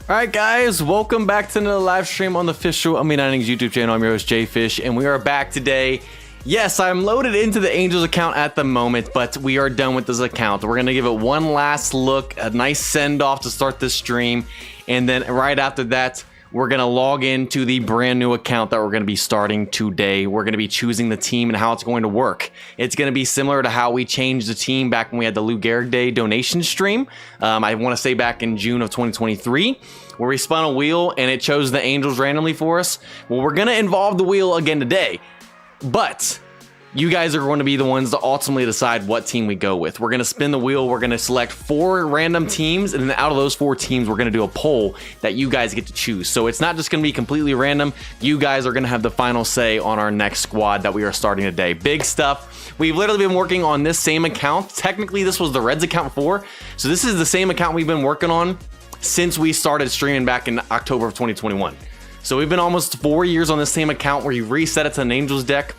All right, guys, welcome back to another live stream on the official Innings YouTube channel. I'm your host, JayFish, and we are back today. Yes, I'm loaded into the Angels account at the moment, but we are done with this account. We're going to give it one last look, a nice send-off to start this stream, and then right after that, we're going to log into the brand new account that we're going to be starting today. We're going to be choosing the team and how it's going to work. It's going to be similar to how we changed the team back when we had the Lou Gehrig Day donation stream. I want to say back in June of 2023, where we spun a wheel and it chose the Angels randomly for us. Well, we're going to involve the wheel again today, but you guys are going to be the ones to ultimately decide what team we go with. We're going to spin the wheel. We're going to select 4 random teams, and then out of those 4 teams, we're going to do a poll that you guys get to choose. So it's not just going to be completely random. You guys are going to have the final say on our next squad that we are starting today. Big stuff. We've literally been working on this same account. Technically, this was the Reds account before. So this is the same account we've been working on since we started streaming back in October of 2021. So we've been almost 4 years on this same account where you reset it to an Angels deck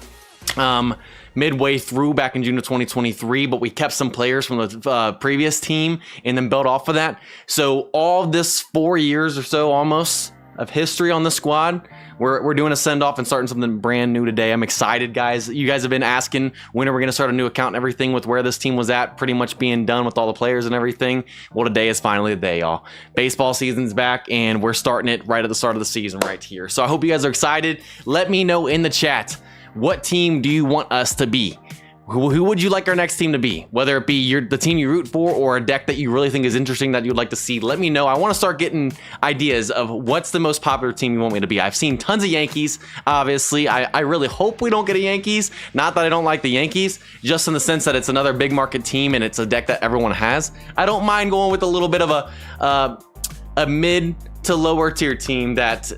midway through back in June of 2023, but we kept some players from the previous team and then built off of that. So all this 4 years or so almost of history on the squad, we're doing a send-off and starting something brand new today. I'm excited, guys. You guys have been asking when are we going to start a new account and everything with where this team was at, pretty much being done with all the players and everything. Well, today is finally the day, y'all. Baseball season's back, and we're starting it right at the start of the season right here. So I hope you guys are excited. Let me know in the chat, what team do you want us to be? Who would you like our next team to be? Whether it be the team you root for or a deck that you really think is interesting that you'd like to see, let me know. I want to start getting ideas of what's the most popular team you want me to be. I've seen tons of Yankees, obviously. I really hope we don't get a Yankees. Not that I don't like the Yankees, just in the sense that it's another big market team and it's a deck that everyone has. I don't mind going with a little bit of a mid to lower tier team that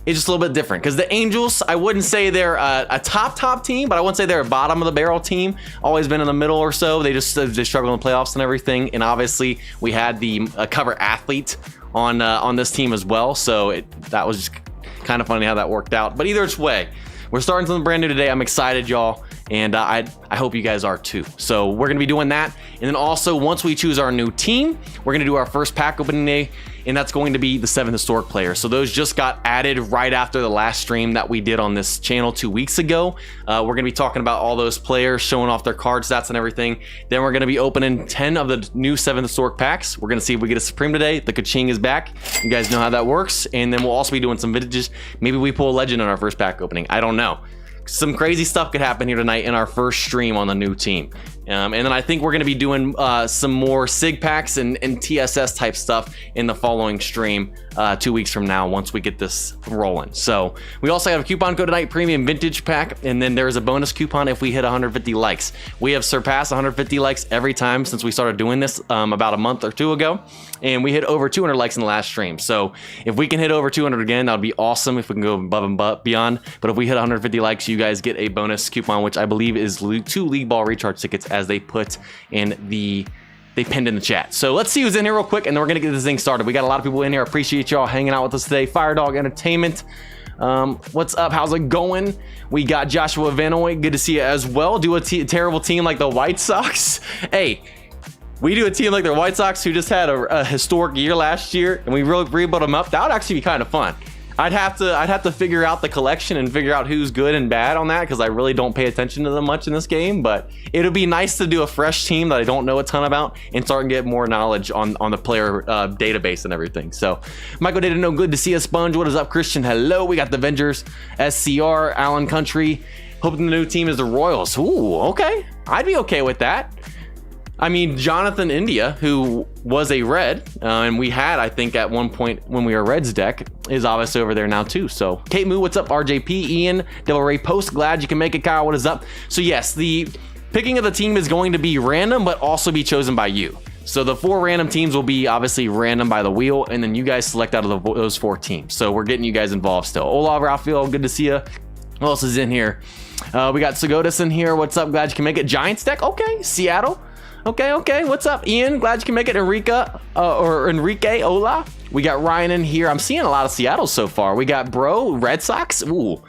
it's just a little bit different, because the Angels, I wouldn't say they're a top team, but I wouldn't say they're a bottom of the barrel team. Always been in the middle or so. They struggle in the playoffs and everything. And obviously we had the cover athlete on this team as well, so that was just kind of funny how that worked out. But either way, we're starting something brand new today. I'm excited, y'all, and I hope you guys are too. So we're gonna be doing that, and then also once we choose our new team, we're gonna do our first pack opening day, and that's going to be the 7 historic players. So those just got added right after the last stream that we did on this channel 2 weeks ago. We're going to be talking about all those players, showing off their card stats and everything. Then we're going to be opening 10 of the new 7 historic packs. We're going to see if we get a Supreme today. The Kaching is back. You guys know how that works. And then we'll also be doing some vintages. Maybe we pull a legend on our first pack opening. I don't know. Some crazy stuff could happen here tonight in our first stream on the new team. And then I think we're going to be doing some more SIG packs and TSS type stuff in the following stream 2 weeks from now once we get this rolling. So we also have a coupon code tonight, premium vintage pack, and then there's a bonus coupon if we hit 150 likes. We have surpassed 150 likes every time since we started doing this about a month or 2 ago, and we hit over 200 likes in the last stream. So if we can hit over 200 again, that would be awesome if we can go above and beyond. But if we hit 150 likes, you guys get a bonus coupon, which I believe is 2 League Ball recharge tickets, as they put in they pinned in the chat. So let's see who's in here real quick, and then we're gonna get this thing started. We got a lot of people in here. Appreciate y'all hanging out with us today. Firedog Entertainment, what's up? How's it going? We got Joshua Vanoy, good to see you as well. Do a terrible team like the White Sox. Hey, we do a team like the White Sox who just had a historic year last year, and we really rebuild them up. That would actually be kind of fun. I'd have to figure out the collection and figure out who's good and bad on that, because I really don't pay attention to them much in this game. But it'll be nice to do a fresh team that I don't know a ton about and start and get more knowledge on the player database and everything. So Michael Data No, good to see you. Sponge, what is up? Christian, hello. We got the Avengers, SCR, Allen Country. Hoping the new team is the Royals. Ooh, okay. I'd be okay with that. I mean, Jonathan India, who was a Red, and we had, I think, at one point when we were Reds deck, is obviously over there now too. So, Kate Moo, what's up? RJP, Ian, Devil Ray Post, glad you can make it. Kyle, what is up? So yes, the picking of the team is going to be random, but also be chosen by you. So the 4 random teams will be obviously random by the wheel, and then you guys select out of those 4 teams. So we're getting you guys involved still. Hola, Rafael, good to see you. Who else is in here? We got Sagotis in here. What's up? Glad you can make it. Giants deck, okay. Seattle. Okay. What's up, Ian? Glad you can make it. Enrique, hola. We got Ryan in here. I'm seeing a lot of Seattle so far. We got Red Sox. Ooh,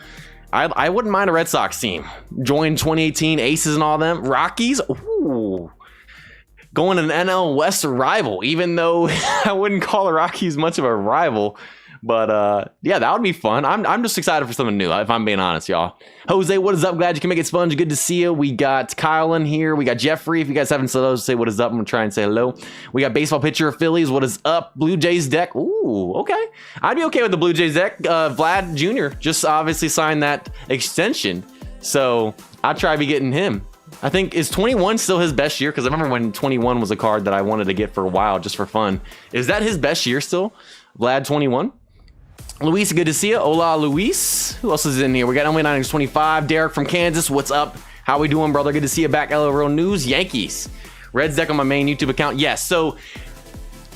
I wouldn't mind a Red Sox team. Join 2018 Aces and all them. Rockies. Ooh. going an NL West rival, even though I wouldn't call the Rockies much of a rival. But yeah, that would be fun. I'm just excited for something new, if I'm being honest, y'all. Jose, what is up? Glad you can make it, Sponge. Good to see you. We got Kyle in here. We got Jeffrey. If you guys haven't said hello, say what is up. I'm gonna try and say hello. We got baseball pitcher of Phillies. What is up? Blue Jays deck. Ooh, okay. I'd be okay with the Blue Jays deck. Vlad Jr. just obviously signed that extension, so I'll try to be getting him. I think, is 21 still his best year? Because I remember when 21 was a card that I wanted to get for a while just for fun. Is that his best year still? Vlad 21? Luis, good to see you. Hola, Luis. Who else is in here? We got MLB Innings 25. Derek from Kansas. What's up? How we doing, brother? Good to see you back. LRO News. Yankees. Reds deck on my main YouTube account. Yes, so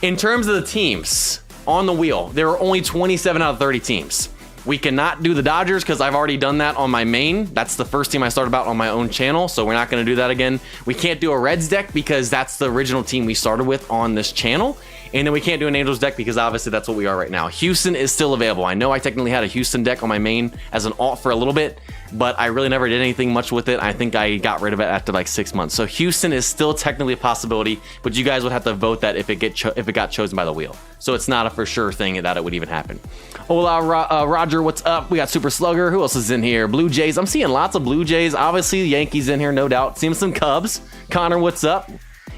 in terms of the teams on the wheel, there are only 27 out of 30 teams. We cannot do the Dodgers because I've already done that on my main. That's the first team I started about on my own channel, so we're not going to do that again. We can't do a Reds deck because that's the original team we started with on this channel. And then we can't do an Angels deck because obviously that's what we are right now. Houston is still available. I know I technically had a Houston deck on my main as an alt for a little bit, but I really never did anything much with it. I think I got rid of it after like 6 months. So Houston is still technically a possibility, but you guys would have to vote that if it got chosen by the wheel. So it's not a for sure thing that it would even happen. Hola, Roger, what's up? We got Super Slugger. Who else is in here? Blue Jays. I'm seeing lots of Blue Jays. Obviously, the Yankees in here, no doubt. Seeing some Cubs. Connor, what's up?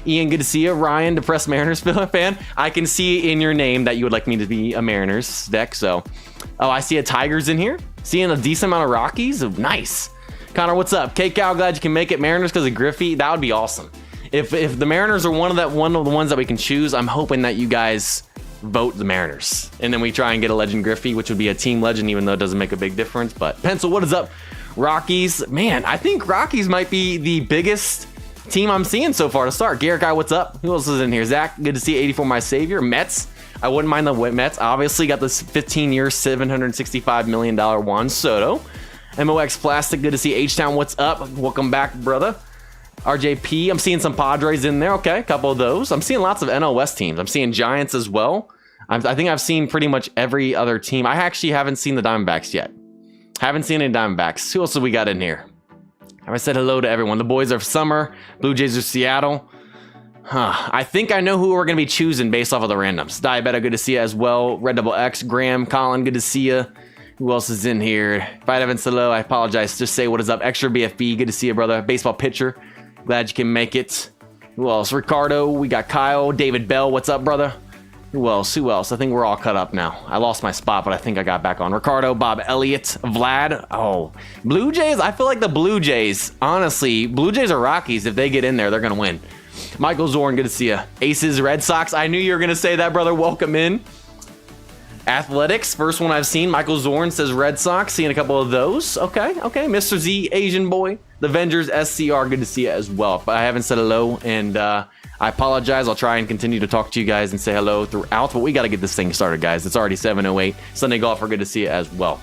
Ian, good to see you. Ryan, depressed Mariners fan. I can see in your name that you would like me to be a Mariners deck. So, oh, I see a Tigers in here. Seeing a decent amount of Rockies. Oh, nice. Connor, what's up? K-Cow, glad you can make it. Mariners because of Griffey. That would be awesome. If the Mariners are one of the ones that we can choose, I'm hoping that you guys vote the Mariners. And then we try and get a Legend Griffey, which would be a team legend, even though it doesn't make a big difference. But Pencil, what is up? Rockies. Man, I think Rockies might be the biggest team I'm seeing so far to start. Garrett Guy, what's up? Who else is in here? Zach, good to see 84 my savior. Mets, I wouldn't mind the Mets. Obviously got this 15-year $765 million Juan Soto. MOX Plastic, good to see H-Town, what's up? Welcome back, brother. RJP, I'm seeing some Padres in there. Okay, a couple of those. I'm seeing lots of NL West teams. I'm seeing Giants as well. I think I've seen pretty much every other team. I actually haven't seen the Diamondbacks yet. Haven't seen any Diamondbacks. Who else have we got in here? I said hello to everyone. The boys are Summer. Blue Jays are Seattle. I think I know who we're going to be choosing based off of the randoms. Diabetta, good to see you as well. Red Double X. Graham, Colin, good to see you. Who else is in here? If I haven't said hello, I apologize. Just say what is up. Extra BFB, good to see you, brother. Baseball pitcher. Glad you can make it. Who else? Ricardo. We got Kyle. David Bell, what's up, brother? Who else? Who else? I think we're all cut up now. I lost my spot, but I think I got back on. Ricardo, Bob Elliott, Vlad. Oh, Blue Jays. I feel like the Blue Jays, honestly, Blue Jays or Rockies, if they get in there, they're going to win. Michael Zorn, good to see you. Aces, Red Sox. I knew you were going to say that, brother. Welcome in. Athletics, first one I've seen. Michael Zorn says Red Sox. Seeing a couple of those. Okay. Mr. Z, Asian boy. The Avengers, SCR, good to see you as well. But I haven't said hello, and I apologize. I'll try and continue to talk to you guys and say hello throughout, but we got to get this thing started, guys. It's already 7:08. Sunday Golfer, good to see you as well.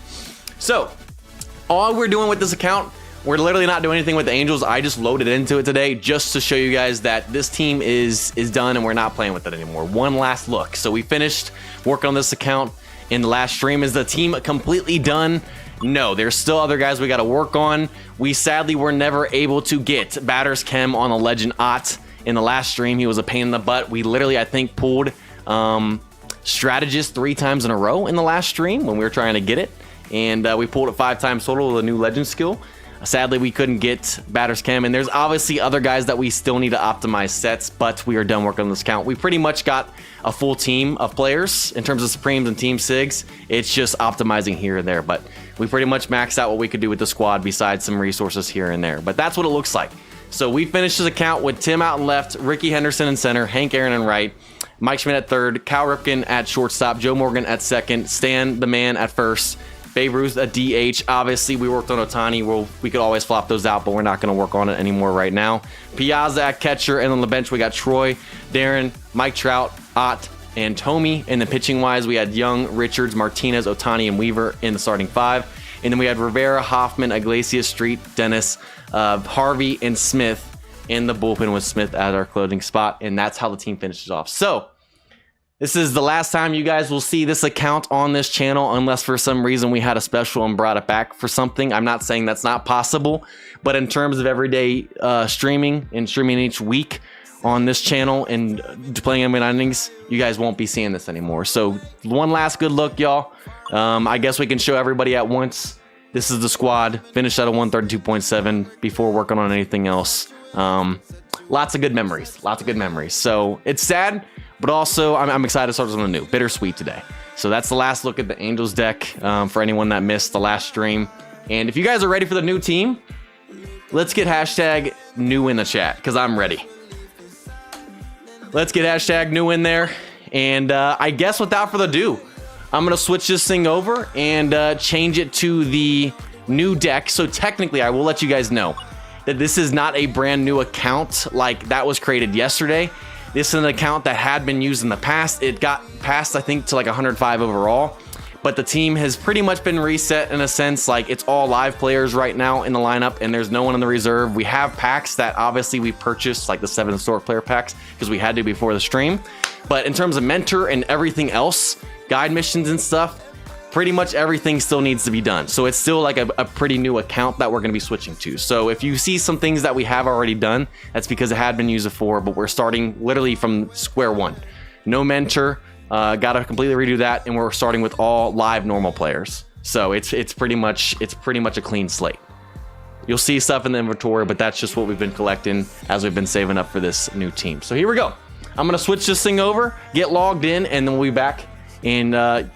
So, all we're doing with this account, we're literally not doing anything with the Angels. I just loaded into it today just to show you guys that this team is done and we're not playing with it anymore. One last look. So we finished work on this account in the last stream. Is the team completely done? No, there's still other guys we got to work on. We sadly were never able to get Batters Chem on a Legend Ott. In the last stream, he was a pain in the butt. We literally, I think, pulled Strategist 3 times in a row in the last stream when we were trying to get it. And we pulled it 5 times total with a new Legend skill. Sadly, we couldn't get Batters Chem. And there's obviously other guys that we still need to optimize sets, but we are done working on this account. We pretty much got a full team of players in terms of Supremes and Team Sigs. It's just optimizing here and there. But we pretty much maxed out what we could do with the squad besides some resources here and there. But that's what it looks like. So we finished this account with Tim out in left, Ricky Henderson in center, Hank Aaron in right, Mike Schmidt at third, Cal Ripken at shortstop, Joe Morgan at second, Stan the man at first, Babe Ruth at DH. Obviously, we worked on Ohtani. We could always flop those out, but we're not going to work on it anymore right now. Piazza at catcher, and on the bench we got Troy, Darren, Mike Trout, Ott, and Tomey. And then pitching-wise, we had Young, Richards, Martinez, Ohtani, and Weaver in the starting 5. And then we had Rivera, Hoffman, Iglesias, Street, Dennis, Harvey, and Smith in the bullpen with Smith at our closing spot. And that's how the team finishes off. So this is the last time you guys will see this account on this channel, unless for some reason we had a special and brought it back for something. I'm not saying that's not possible, but in terms of everyday streaming and streaming each week on this channel and playing MLB Innings, you guys won't be seeing this anymore. So one last good look, y'all. I guess we can show everybody at once. This is the squad. Finished at a 132.7 before working on anything else. Lots of good memories. Lots of good memories. So it's sad, but also I'm excited to start something new. Bittersweet today. So that's the last look at the Angels deck for anyone that missed the last stream. And if you guys are ready for the new team, let's get hashtag new in the chat, because I'm ready. Let's get hashtag new in there. And I guess without further ado, I'm going to switch this thing over and change it to the new deck. So technically, I will let you guys know that this is not a brand new account like that was created yesterday. This is an account that had been used in the past. It got passed, I think, to like 105 overall. But the team has pretty much been reset in a sense. Like, it's all live players right now in the lineup, and there's no one in the reserve. We have packs that obviously we purchased, like the 7 historic player packs, because we had to before the stream. But in terms of mentor and everything else, guide missions and stuff, pretty much everything still needs to be done. So it's still like a pretty new account that we're going to be switching to. So if you see some things that we have already done, that's because it had been used before, but we're starting literally from square one. No mentor. Got to completely redo that, and we're starting with all live normal players. So it's pretty much a clean slate. You'll see stuff in the inventory, but that's just what we've been collecting as we've been saving up for this new team. So here we go. I'm gonna switch this thing over, get logged in, and then we'll be back, and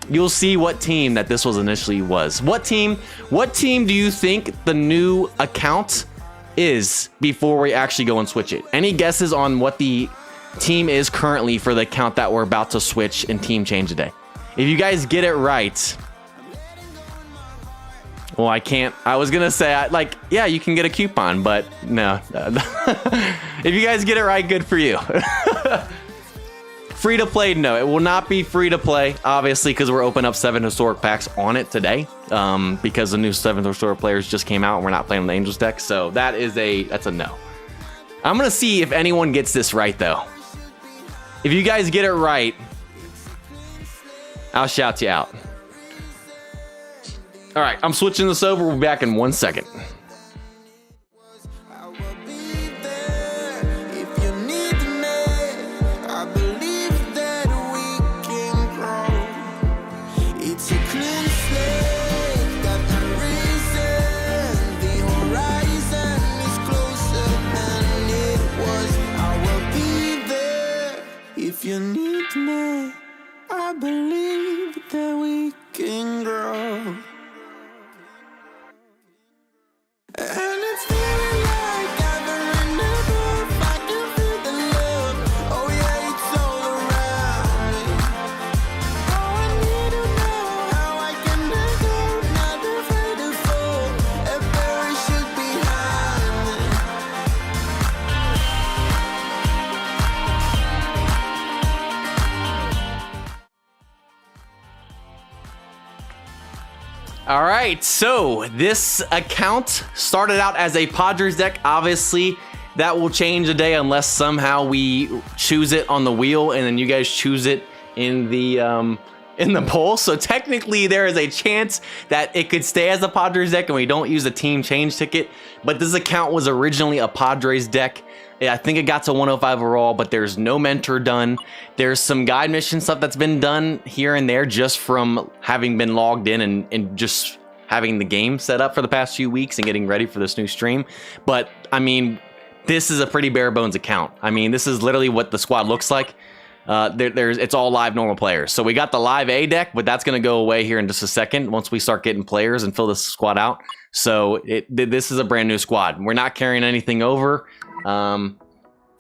you'll see what team that this was initially was. What team do you think the new account is before we actually go and switch it? Any guesses on what the team is currently for the account that we're about to switch and team change today? If you guys get it right, well, I can't. I was gonna say, yeah, you can get a coupon, but no. If you guys get it right, good for you. Free to play, no, it will not be free to play, obviously, because we're opening up 7 historic packs on it today, because the new 7 historic players just came out and we're not playing on the Angels deck. So that's a no. I'm gonna see if anyone gets this right though. If you guys get it right, I'll shout you out. All right, I'm switching this over. We'll be back in 1 second. If you need me, I believe that we can grow. And it's feeling like I've been enough. I can feel the love. Oh yeah, it's all around me. Oh, I need to know how I can let go. Not afraid to fall. A parachute behind me. All right, so this account started out as a Padres deck. Obviously, that will change today unless somehow we choose it on the wheel and then you guys choose it in the poll. So technically, there is a chance that it could stay as a Padres deck and we don't use a team change ticket. But this account was originally a Padres deck. I think it got to 105 overall, but there's no mentor done. There's some guide mission stuff that's been done here and there just from having been logged in and just having the game set up for the past few weeks and getting ready for this new stream. But I mean, this is a pretty bare bones account. I mean, this is literally what the squad looks like. It's all live normal players. So we got the live A deck, but that's going to go away here in just a second once we start getting players and fill this squad out. So this is a brand new squad. We're not carrying anything over.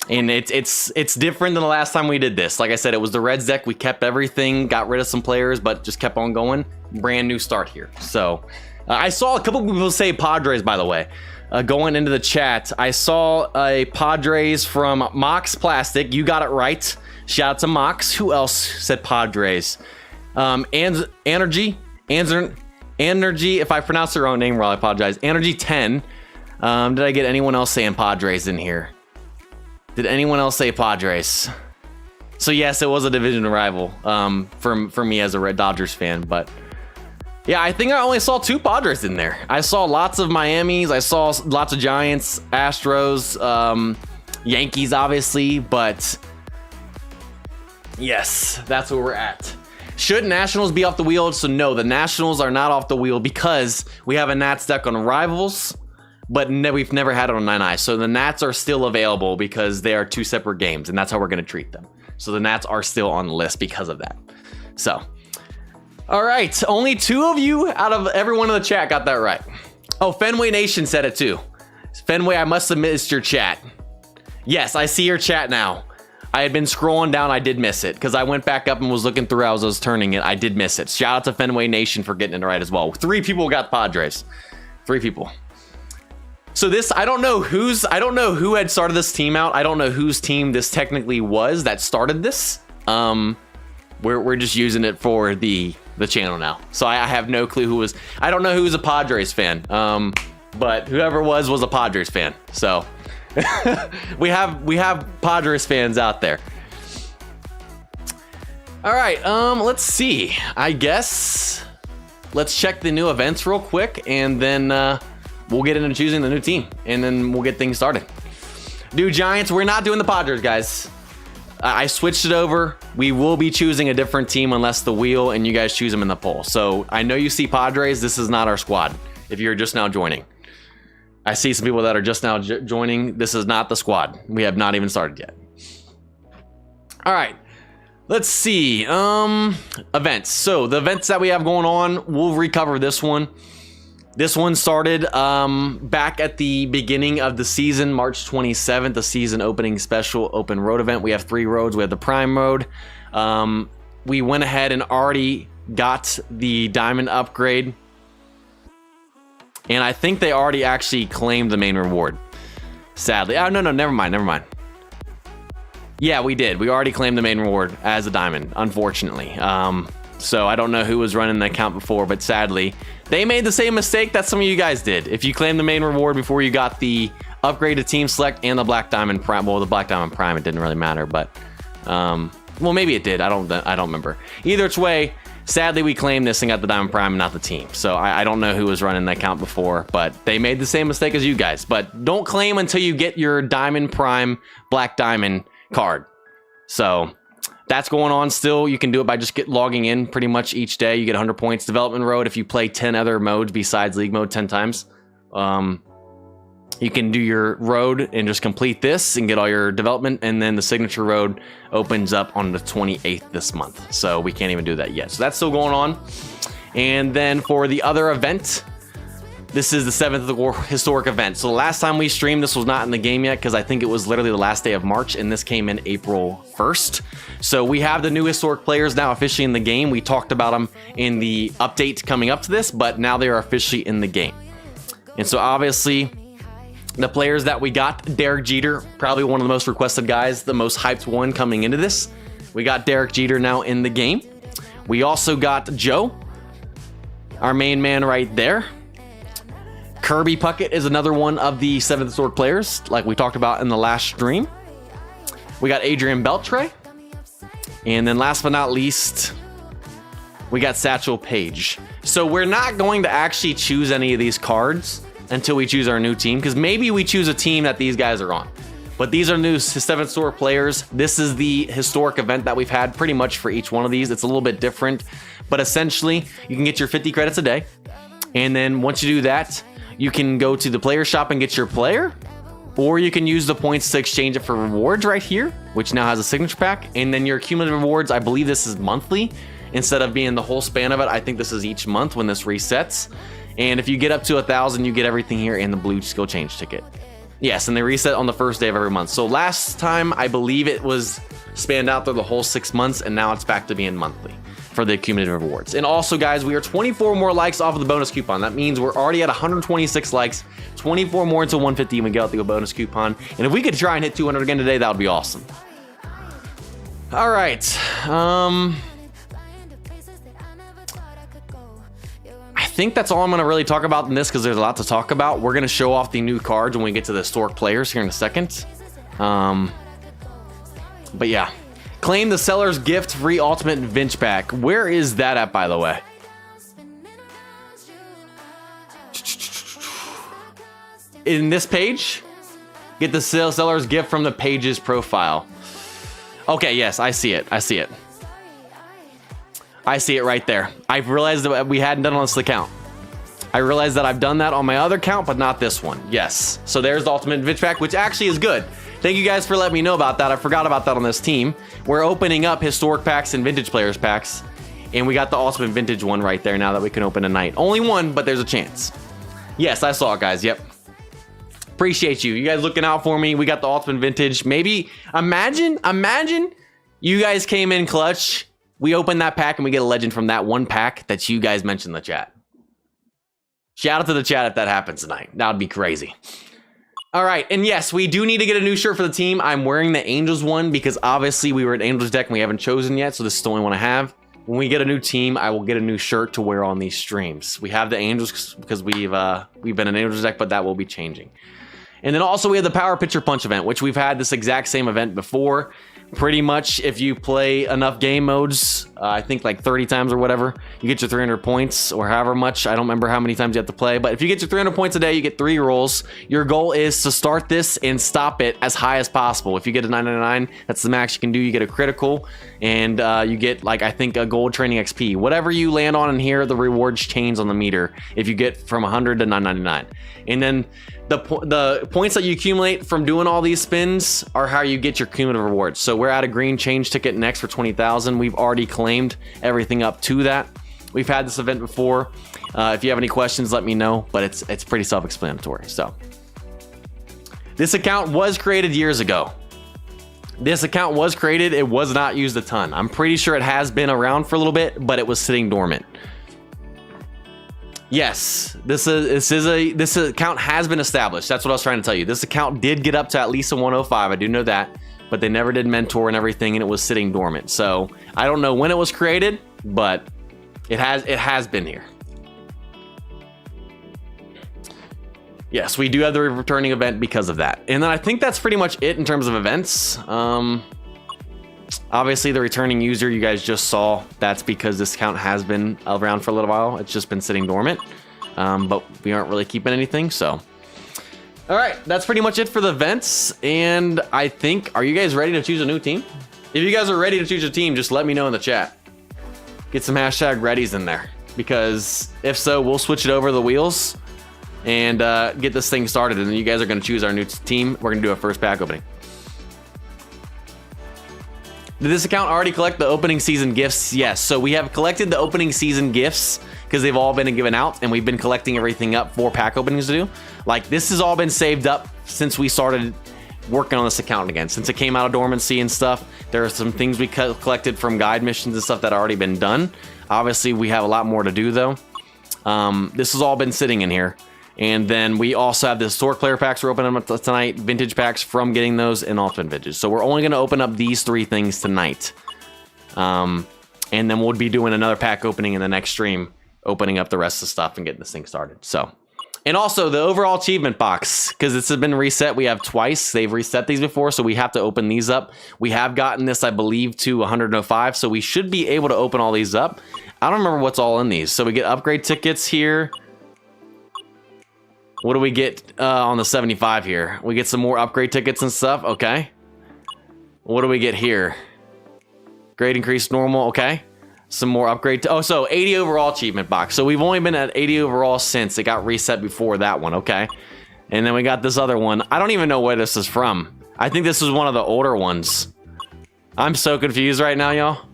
And it's different than the last time we did this. Like I said, it was the Reds deck. We kept everything, got rid of some players, but just kept on going. Brand new start here. So I saw a couple people say Padres, by the way. Going into the chat, I saw a Padres from Mox Plastic. You got it right. Shout out to Mox. Who else said Padres? Energy. If I pronounce the wrong name wrong, I apologize. Energy 10. Did I get anyone else saying Padres in here? Did anyone else say Padres? So yes, it was a division rival for me as a Red Dodgers fan, but yeah, I think I only saw 2 Padres in there. I saw lots of Miamis, I saw lots of Giants, Astros, Yankees, obviously, but yes, that's where we're at. Should Nationals be off the wheel? So no, the Nationals are not off the wheel because we have a Nats deck on Rivals, but we've never had it on 9i. So the Nats are still available because they are 2 separate games, and that's how we're going to treat them. So the Nats are still on the list because of that. So, all right, only 2 of you out of everyone in the chat got that right. Oh, Fenway Nation said it too. Fenway, I must have missed your chat. Yes, I see your chat now. I had been scrolling down. I did miss it because I went back up and was looking through as I was turning it. I did miss it. Shout out to Fenway Nation for getting it right as well. 3 people got Padres. 3 people. So this, I don't know who had started this team out. I don't know whose team this technically was that started this. We're just using it for the channel now. So I have no clue who was. I don't know who was a Padres fan. But whoever was a Padres fan. So we have Padres fans out there. All right, let's see. I guess let's check the new events real quick, and then we'll get into choosing the new team, and then we'll get things started. Do Giants, we're not doing the Padres, guys. I switched it over. We will be choosing a different team unless the wheel and you guys choose them in the poll. So I know you see Padres. This is not our squad if you're just now joining. I see some people that are just now joining. This is not the squad. We have not even started yet. All right. Let's see. Events. So the events that we have going on, we'll recover this one. This one started back at the beginning of the season, March 27th, the season opening special open road event. We have 3 roads. We have the Prime Road. We went ahead and already got the Diamond upgrade. And I think they already actually claimed the main reward. Sadly. Oh, no, never mind. Yeah, we did. We already claimed the main reward as a Diamond, unfortunately. So I don't know who was running the account before, but sadly, they made the same mistake that some of you guys did. If you claimed the main reward before you got the upgraded team select and the Black Diamond Prime, well, the Black Diamond Prime, it didn't really matter, but well, maybe it did. I don't remember. Either way, sadly, we claimed this and got the Diamond Prime and not the team. So I don't know who was running the account before, but they made the same mistake as you guys. But don't claim until you get your Diamond Prime Black Diamond card. So that's going on still. You can do it by just logging in pretty much each day. You get 100 points. Development Road, if you play 10 other modes besides League Mode 10 times, you can do your road and just complete this and get all your development. And then the Signature Road opens up on the 28th this month. So we can't even do that yet. So that's still going on. And then for the other event, this is the 7th historic event. So the last time we streamed, this was not in the game yet because I think it was literally the last day of March, and this came in April 1st. So we have the new historic players now officially in the game. We talked about them in the update coming up to this, but now they are officially in the game. And so obviously, the players that we got, Derek Jeter, probably one of the most requested guys, the most hyped one coming into this. We got Derek Jeter now in the game. We also got Joe, our main man right there. Kirby Puckett is another one of the 7th historic players, like we talked about in the last stream. We got Adrian Beltre. And then last but not least, we got Satchel Paige. So we're not going to actually choose any of these cards until we choose our new team, because maybe we choose a team that these guys are on. But these are new 7th historic players. This is the historic event that we've had pretty much for each one of these. It's a little bit different, but essentially you can get your 50 credits a day. And then once you do that, you can go to the player shop and get your player, or you can use the points to exchange it for rewards right here, which now has a signature pack. And then your cumulative rewards, I believe this is monthly instead of being the whole span of it. I think this is each month when this resets. And if you get up to 1,000, you get everything here and the blue skill change ticket. Yes, and they reset on the first day of every month. So last time, I believe it was spanned out through the whole 6 months, and now it's back to being monthly for the cumulative rewards. And also, guys, we are 24 more likes off of the bonus coupon. That means we're already at 126 likes, 24 more until 150, and we get out the bonus coupon. And if we could try and hit 200 again today, that would be awesome. All right. I think that's all I'm going to really talk about in this, because there's a lot to talk about. We're going to show off the new cards when we get to the historic players here in a second. But yeah. Claim the seller's gift free ultimate Vince pack. Where is that at, by the way? In this page? Get the seller's gift from the page's profile. Okay, yes, I see it. I see it. I see it right there. I've realized that we hadn't done on this account. I realized that I've done that on my other account, but not this one. Yes. So there's the Ultimate Vintage Pack, which actually is good. Thank you guys for letting me know about that. I forgot about that on this team. We're opening up historic packs and vintage players packs. And we got the Ultimate Vintage one right there now that we can open tonight. Only one, but there's a chance. Yes, I saw it, guys. Yep. Appreciate you. You guys looking out for me. We got the Ultimate Vintage. Maybe, imagine you guys came in clutch. We open that pack and we get a legend from that one pack that you guys mentioned in the chat. Shout out to the chat if that happens tonight. That would be crazy. All right, and yes, we do need to get a new shirt for the team. I'm wearing the Angels one because obviously we were at Angels deck and we haven't chosen yet, so this is the only one I have. When we get a new team, I will get a new shirt to wear on these streams. We have the Angels because we've been an Angels deck, but that will be changing. And then also we have the Power Pitcher Punch event, which we've had this exact same event before. Pretty much, if you play enough game modes, I think like 30 times or whatever, you get your 300 points or however much. I don't remember how many times you have to play, but if you get your 300 points a day, you get 3 rolls. Your goal is to start this and stop it as high as possible. If you get a 999, that's the max you can do. You get a critical, and you get, like, I think a gold training XP. Whatever you land on in here, the rewards change on the meter if you get from 100 to 999. And then the points that you accumulate from doing all these spins are how you get your cumulative rewards. So we're at a green change ticket next for 20,000. We've already claimed everything up to that. We've had this event before. If you have any questions, let me know, but it's pretty self-explanatory. So this account was created years ago. This account was created. It was not used a ton. I'm pretty sure it has been around for a little bit, but it was sitting dormant. Yes, this account has been established. That's what I was trying to tell you. This account did get up to at least a 105. I do know that, but they never did mentor and everything, and it was sitting dormant. So I don't know when it was created, but it has been here. Yes, we do have the returning event because of that. And then I think that's pretty much it in terms of events. Obviously, the returning user you guys just saw, that's because this account has been around for a little while. It's just been sitting dormant, but we aren't really keeping anything, so. All right, that's pretty much it for the events, and I think, are you guys ready to choose a new team? If you guys are ready to choose a team, just let me know in the chat. Get some hashtag readies in there, because if so, we'll switch it over the wheels and get this thing started, and then you guys are going to choose our new team. We're going to do a first pack opening. Did this account already collect the opening season gifts? Yes, so we have collected the opening season gifts because they've all been given out, and we've been collecting everything up for pack openings to do. Like, this has all been saved up since we started working on this account again. Since it came out of dormancy and stuff, there are some things we collected from guide missions and stuff that have already been done. Obviously, we have a lot more to do, though. This has all been sitting in here. And then we also have the historic player packs we're opening up tonight, vintage packs from getting those, and ultimate vintage. So we're only going to open up these 3 things tonight. And then we'll be doing another pack opening in the next stream, opening up the rest of the stuff and getting this thing started. So, and also the overall achievement box, because it's been reset. We have twice. They've reset these before, so we have to open these up. We have gotten this, I believe, to 105, so we should be able to open all these up. I don't remember what's all in these. So we get upgrade tickets here. What do we get on the 75 here? We get some more upgrade tickets and stuff. Okay. What do we get here? Grade increase normal. Okay. Some more upgrade. Oh, so 80 overall achievement box. So we've only been at 80 overall since it got reset before that one. Okay. And then we got this other one. I don't even know where this is from. I think this is one of the older ones. I'm so confused right now, y'all.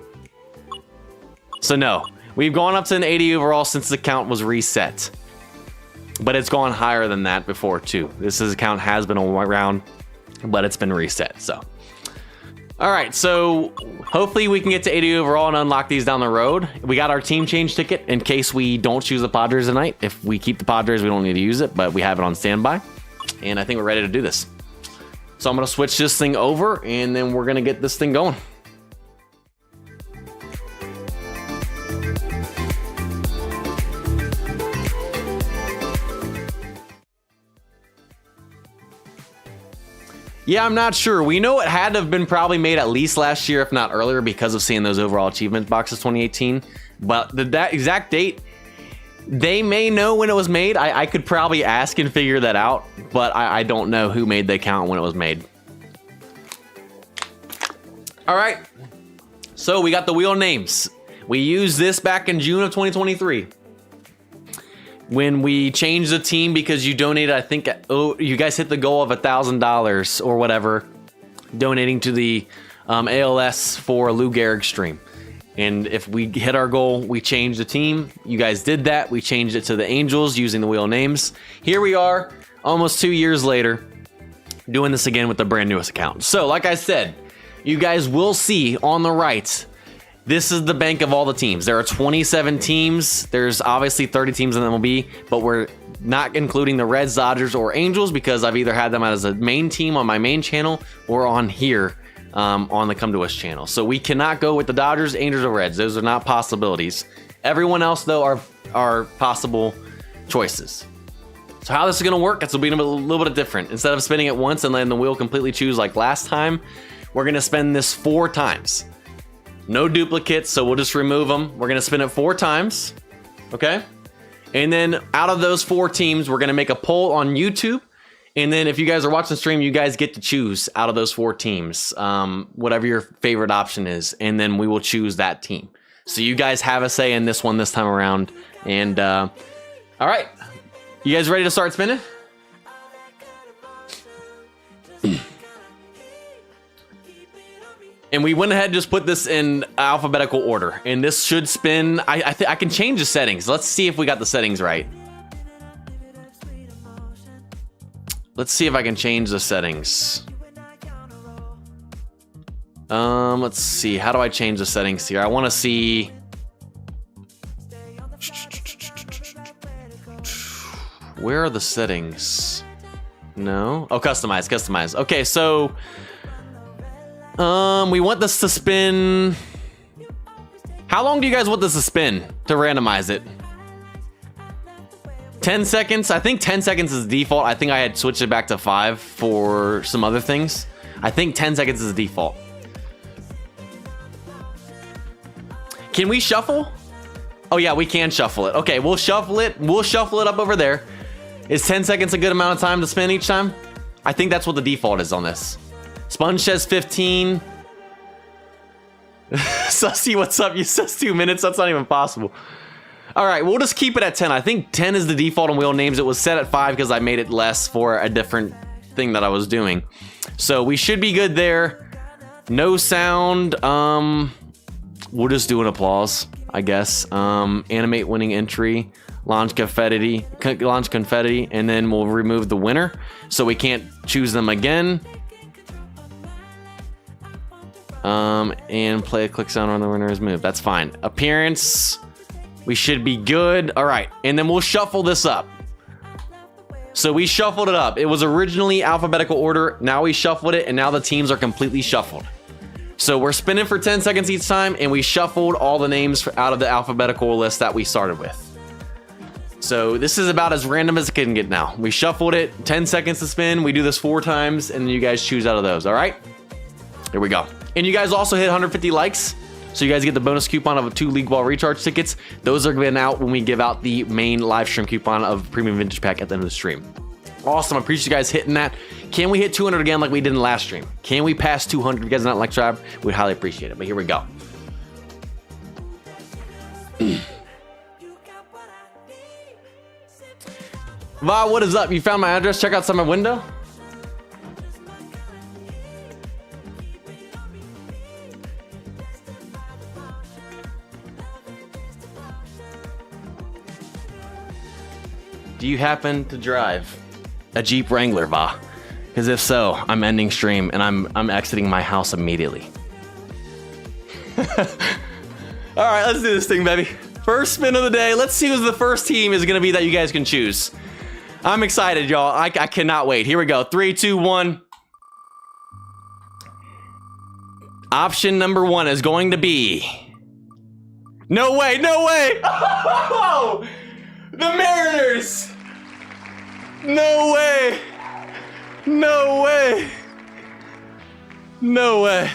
So no, we've gone up to an 80 overall since the count was reset. But it's gone higher than that before, too. This account has been around, but it's been reset, so. All right, so hopefully we can get to 80 overall and unlock these down the road. We got our team change ticket in case we don't choose the Padres tonight. If we keep the Padres, we don't need to use it, but we have it on standby. And I think we're ready to do this. So I'm going to switch this thing over, and then we're going to get this thing going. Yeah, I'm not sure. We know it had to have been probably made at least last year, if not earlier, because of seeing those overall achievement boxes 2018. But that exact date, They may know when it was made. I could probably ask and figure that out, but I don't know who made the account when it was made. All right. So we got the wheel names. We used this back in June of 2023. When we changed the team because you donated, I think, you guys hit the goal of $1,000 or whatever, donating to the ALS for Lou Gehrig stream. And if we hit our goal, we changed the team. You guys did that. We changed it to the Angels using the wheel names. Here we are, almost 2 years later, doing this again with the brand newest account. So, like I said, you guys will see on the right, this is the bank of all the teams. There are 27 teams. There's obviously 30 teams in the MLB, but we're not including the Reds, Dodgers, or Angels because I've either had them as a main team on my main channel or on here on the Come To Us channel. So we cannot go with the Dodgers, Angels, or Reds. Those are not possibilities. Everyone else, though, are possible choices. So how this is going to work, it's going to be a little bit different. Instead of spinning it once and letting the wheel completely choose like last time, we're going to spin this 4 times. No duplicates, so we'll just remove them. We're going to spin it 4 times, okay? And then out of those 4 teams, we're going to make a poll on YouTube. And then if you guys are watching the stream, you guys get to choose out of those 4 teams, whatever your favorite option is. And then we will choose that team. So you guys have a say in this one this time around. And all right, you guys ready to start spinning? And we went ahead and just put this in alphabetical order. And this should spin. I can change the settings. Let's see if we got the settings right. Let's see if I can change the settings. Let's see. How do I change the settings here? I want to see. Where are the settings? No. Oh, customize. Okay, so we want this to spin. How long do you guys want this to spin to randomize it? 10 seconds. I think 10 seconds is default. I think I had switched it back to 5 for some other things. I think 10 seconds is default. Can we shuffle? Oh yeah, we can shuffle it. Okay, we'll shuffle it. We'll shuffle it up over there. Is 10 seconds a good amount of time to spin each time? I think that's what the default is on this. Sponge says 15. Sussy, what's up? You says 2 minutes. That's not even possible. All right, we'll just keep it at 10. I think 10 is the default on wheel names. It was set at 5 because I made it less for a different thing that I was doing. So we should be good there. No sound. We'll just do an applause, I guess. Animate winning entry. Launch confetti, and then we'll remove the winner. So we can't choose them again. And play a click sound on the winner's move. That's fine. Appearance. We should be good. All right, and then we'll shuffle this up. So we shuffled it up. It was originally alphabetical order. Now we shuffled it, and now the teams are completely shuffled. So we're spinning for 10 seconds each time, and we shuffled all the names out of the alphabetical list that we started with. So this is about as random as it can get now. We shuffled it, 10 seconds to spin. We do this 4 times, and you guys choose out of those, all right? Here we go. And you guys also hit 150 likes. So you guys get the bonus coupon of 2 League Ball recharge tickets. Those are going out when we give out the main live stream coupon of Premium Vintage Pack at the end of the stream. Awesome. I appreciate you guys hitting that. Can we hit 200 again like we did in the last stream? Can we pass 200? If you guys are not like tribe, we'd highly appreciate it. But here we go. Va, what is up? You found my address? Check outside my window. Do you happen to drive a Jeep Wrangler, Va? Because if so, I'm ending stream and I'm exiting my house immediately. All right, let's do this thing, baby. First spin of the day. Let's see who's the first team is gonna be that you guys can choose. I'm excited, y'all. I cannot wait. Here we go. 3, 2, 1. Option number 1 is going to be. No way! No way! Oh, the Mariners! No way! No way! No way!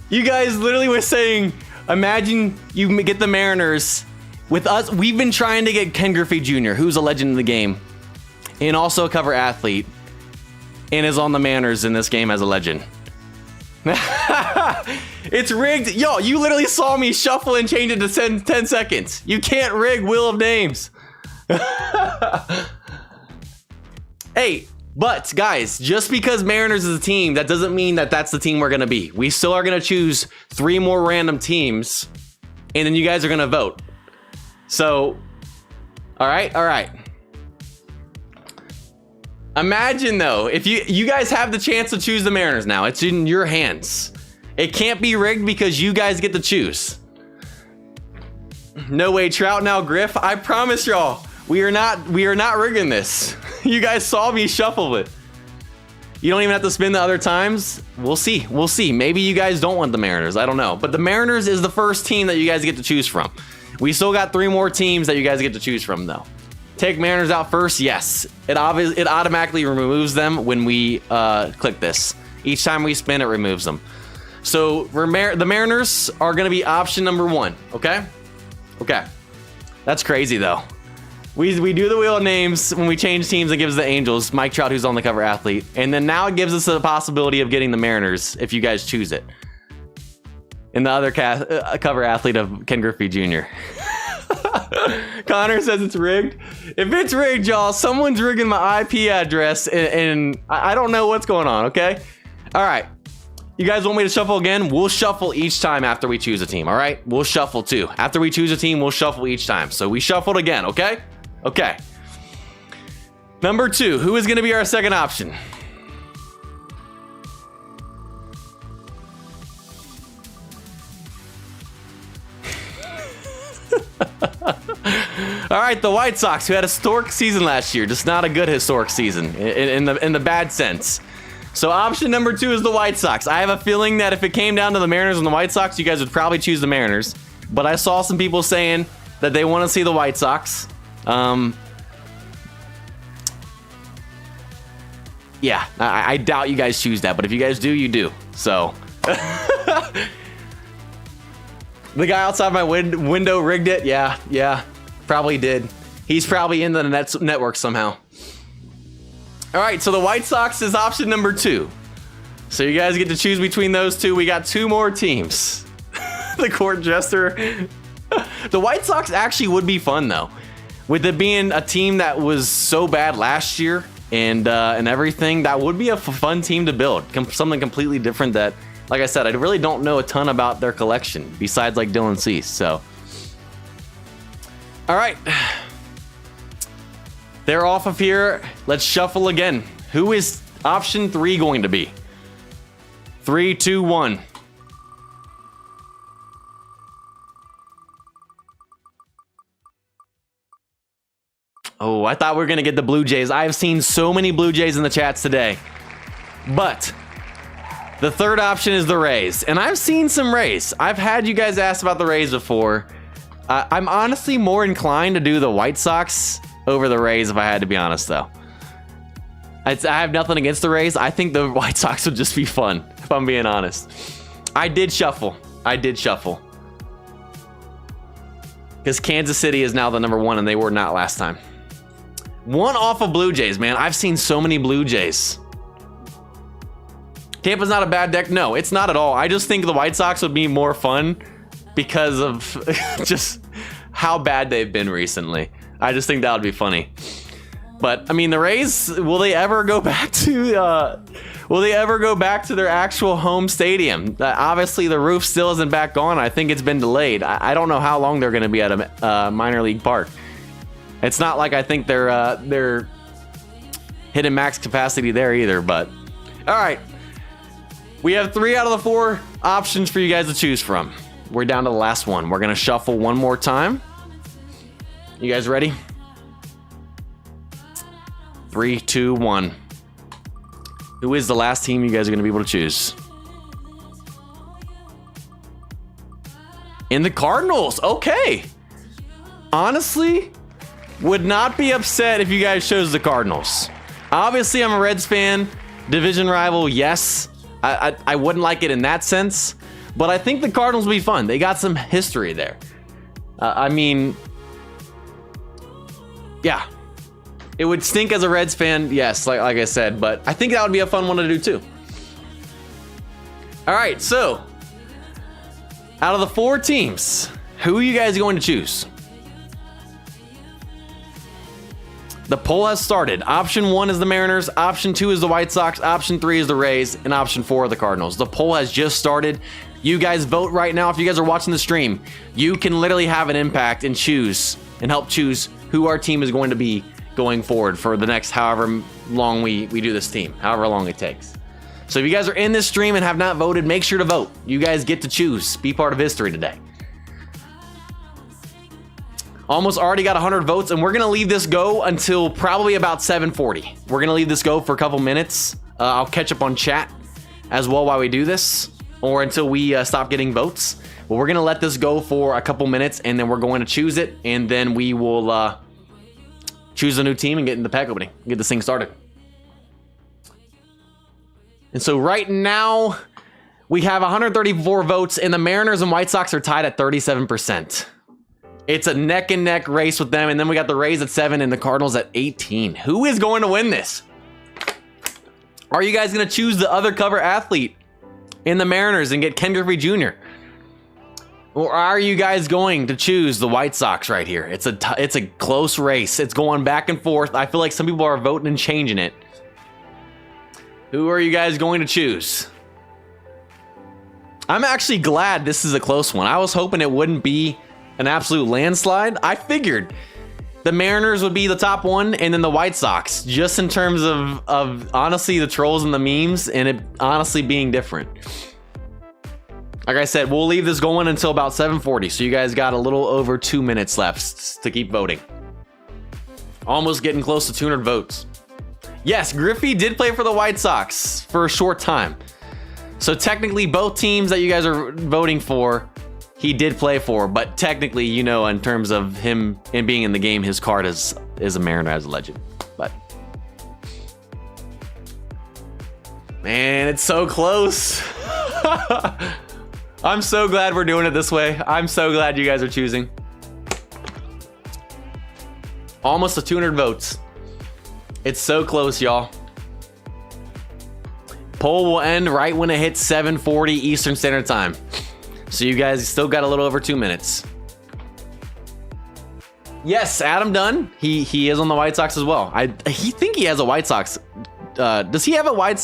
You guys literally were saying, imagine you get the Mariners with us, we've been trying to get Ken Griffey Jr., who's a legend in the game, and also a cover athlete, and is on the Mariners in this game as a legend. It's rigged. Yo, you literally saw me shuffle and change it to 10 seconds. You can't rig Wheel of Names. Hey, but guys, just because Mariners is a team, that doesn't mean that that's the team we're going to be. We still are going to choose 3 more random teams, and then you guys are going to vote. So, all right. Imagine though, if you guys have the chance to choose the Mariners now, it's in your hands. It can't be rigged because you guys get to choose. No way, Trout now Griff. I promise y'all, we are not rigging this. You guys saw me shuffle it. You don't even have to spin the other times. We'll see. Maybe you guys don't want the Mariners. I don't know. But the Mariners is the first team that you guys get to choose from. We still got 3 more teams that you guys get to choose from though. Take Mariners out first, yes. It automatically removes them when we click this. Each time we spin, it removes them. So the Mariners are going to be option number 1, okay? Okay. That's crazy, though. We do the Wheel of Names when we change teams. It gives the Angels Mike Trout, who's on the cover athlete. And then now it gives us the possibility of getting the Mariners if you guys choose it. And the other cover athlete of Ken Griffey Jr. Connor says it's rigged. If it's rigged, y'all, someone's rigging my IP address, and I don't know what's going on, okay? All right. You guys want me to shuffle again? We'll shuffle each time after we choose a team, all right? We'll shuffle too. After we choose a team, we'll shuffle each time. So we shuffled again, okay? Okay. Number 2, who is going to be our second option? All right, the White Sox, who had a historic season last year, just not a good historic season in the bad sense. So option number 2 is the White Sox. I have a feeling that if it came down to the Mariners and the White Sox, you guys would probably choose the Mariners. But I saw some people saying that they want to see the White Sox. Yeah, I doubt you guys choose that, but if you guys do, you do. So the guy outside my window rigged it. Yeah, probably did. He's probably in the network somehow. All right, so the White Sox is option number 2. So you guys get to choose between those 2. We got 2 more teams. The court jester. The White Sox actually would be fun though, with it being a team that was so bad last year and everything. That would be a fun team to build. Something completely different that, like I said, I really don't know a ton about their collection besides like Dylan Cease. So, all right. They're off of here. Let's shuffle again. Who is option 3 going to be? 3, 2, 1. Oh, I thought we were going to get the Blue Jays. I have seen so many Blue Jays in the chats today. But the third option is the Rays. And I've seen some Rays. I've had you guys ask about the Rays before. I'm honestly more inclined to do the White Sox over the Rays if I had to be honest, though. I have nothing against the Rays. I think the White Sox would just be fun, if I'm being honest. I did shuffle. Because Kansas City is now the number 1, and they were not last time. 1 off of Blue Jays, man. I've seen so many Blue Jays. Tampa's not a bad deck. No, it's not at all. I just think the White Sox would be more fun because of just how bad they've been recently. I just think that would be funny. But I mean, the Rays, will they ever go back to their actual home stadium? Obviously, the roof still isn't back on. I think it's been delayed. I don't know how long they're going to be at a minor league park. It's not like I think they're hitting max capacity there either. But all right, we have 3 out of the 4 options for you guys to choose from. We're down to the last one. We're going to shuffle one more time. You guys ready? 3, 2, 1. Who is the last team you guys are going to be able to choose? In the Cardinals. Okay. Honestly, would not be upset if you guys chose the Cardinals. Obviously, I'm a Reds fan. Division rival, yes. I wouldn't like it in that sense. But I think the Cardinals will be fun. They got some history there. I mean, yeah, it would stink as a Reds fan, yes, like I said, but I think that would be a fun one to do too. All right, so out of the 4 teams, who are you guys going to choose? The poll has started. Option 1 is the Mariners, option 2 is the White Sox, option 3 is the Rays, and option 4 are the Cardinals. The poll has just started. You guys vote right now. If you guys are watching the stream, you can literally have an impact and choose and help choose who our team is going to be going forward for the next however long we do this team, however long it takes. So if you guys are in this stream and have not voted, make sure to vote. You guys get to choose. Be part of history today. Almost already got 100 votes, and we're going to leave this go until probably about 7:40. We're going to leave this go for a couple minutes. I'll catch up on chat as well while we do this, or until we stop getting votes. But we're going to let this go for a couple minutes, and then we're going to choose it, and then we will choose a new team and get in the pack opening, get this thing started. And so right now, we have 134 votes, and the Mariners and White Sox are tied at 37%. It's a neck and neck race with them, and then we got the Rays at 7 and the Cardinals at 18. Who is going to win this? Are you guys going to choose the other cover athlete in the Mariners and get Ken Griffey Jr.? Or are you guys going to choose the White Sox right here? It's a close race. It's going back and forth. I feel like some people are voting and changing it. Who are you guys going to choose? I'm actually glad this is a close one. I was hoping it wouldn't be an absolute landslide. I figured the Mariners would be the top one and then the White Sox, just in terms of honestly the trolls and the memes and it honestly being different. Like I said, we'll leave this going until about 7:40, so you guys got a little over 2 minutes left to keep voting. Almost getting close to 200 votes. Yes, Griffey did play for the White Sox for a short time. So technically both teams that you guys are voting for, he did play for, but technically, you know, in terms of him and being in the game, his card is a Mariner as a legend. But man, it's so close. I'm so glad we're doing it this way. I'm so glad you guys are choosing. Almost to 200 votes. It's so close, y'all. Poll will end right when it hits 7:40 Eastern Standard Time. So you guys still got a little over 2 minutes. Yes, Adam Dunn. He is on the White Sox as well. I think he has a White Sox. Does he have a White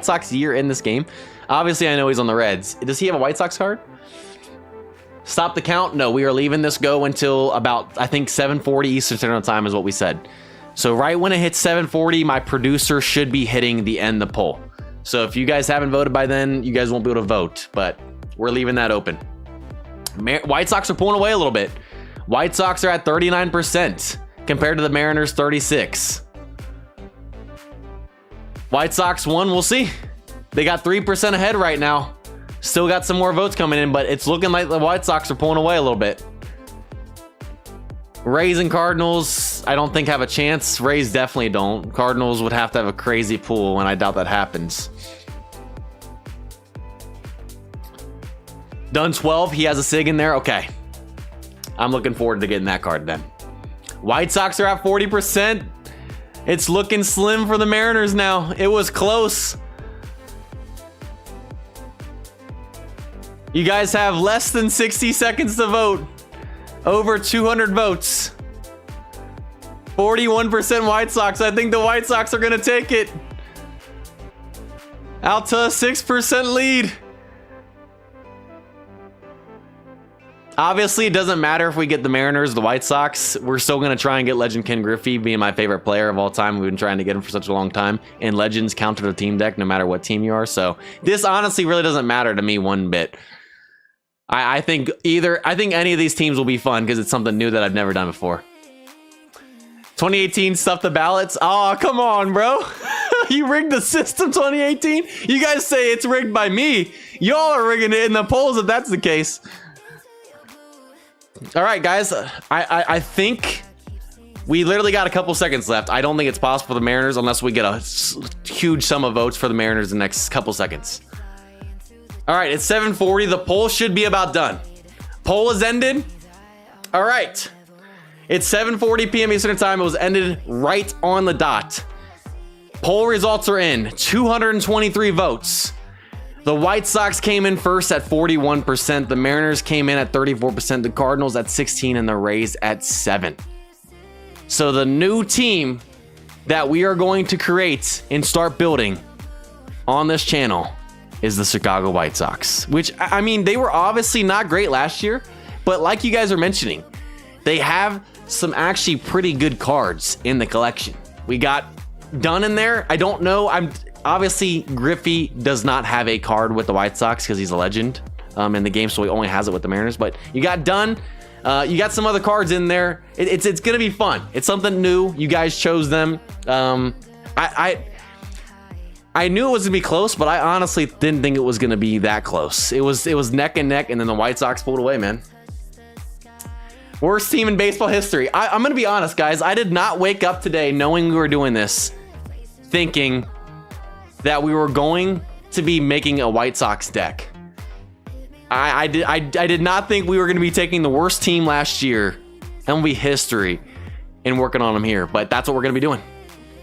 Sox year in this game? Obviously, I know he's on the Reds. Does he have a White Sox card? Stop the count. No, we are leaving this go until about, I think, 7:40 Eastern Standard Time is what we said. So right when it hits 7:40, my producer should be hitting the end of the poll. So if you guys haven't voted by then, you guys won't be able to vote, but we're leaving that open. White Sox are pulling away a little bit. White Sox are at 39% compared to the Mariners 36%. White Sox won, we'll see. They got 3% ahead right now. Still got some more votes coming in, but it's looking like the White Sox are pulling away a little bit. Rays and Cardinals, I don't think have a chance. Rays definitely don't. Cardinals would have to have a crazy pool, and I doubt that happens. Done 12, he has a SIG in there. Okay. I'm looking forward to getting that card then. White Sox are at 40%. It's looking slim for the Mariners now. It was close. You guys have less than 60 seconds to vote. Over 200 votes. 41% White Sox. I think the White Sox are going to take it. Out to a 6% lead. Obviously, it doesn't matter if we get the Mariners, the White Sox. We're still going to try and get Legend Ken Griffey, being my favorite player of all time. We've been trying to get him for such a long time. And Legends count to the team deck no matter what team you are. So this honestly really doesn't matter to me one bit. I think any of these teams will be fun because it's something new that I've never done before. 2018 stuff the ballots. Oh, come on, bro. You rigged the system 2018? You guys say it's rigged by me. Y'all are rigging it in the polls if that's the case. All right, guys. I think we literally got a couple seconds left. I don't think it's possible for the Mariners unless we get a huge sum of votes for the Mariners in the next couple seconds. All right, it's 7:40. The poll should be about done. Poll is ended. All right. It's 7:40 p.m. Eastern time. It was ended right on the dot. Poll results are in. 223 votes. The White Sox came in first at 41%. The Mariners came in at 34%. The Cardinals at 16%. And the Rays at 7%. So the new team that we are going to create and start building on this channel is the Chicago White Sox. Which, I mean, they were obviously not great last year. But like you guys are mentioning, they have some actually pretty good cards in the collection. We got Dunn in there. I don't know. Obviously, Griffey does not have a card with the White Sox because he's a legend in the game, so he only has it with the Mariners. But you got Dunn. You got some other cards in there. It's gonna be fun. It's something new. You guys chose them. I knew it was gonna be close, but I honestly didn't think it was gonna be that close. It was neck and neck, and then the White Sox pulled away, man. Worst team in baseball history. I'm gonna be honest, guys. I did not wake up today knowing we were doing this, thinking that we were going to be making a White Sox deck. I did not think we were gonna be taking the worst team last year, MLB history, and working on them here. But that's what we're gonna be doing.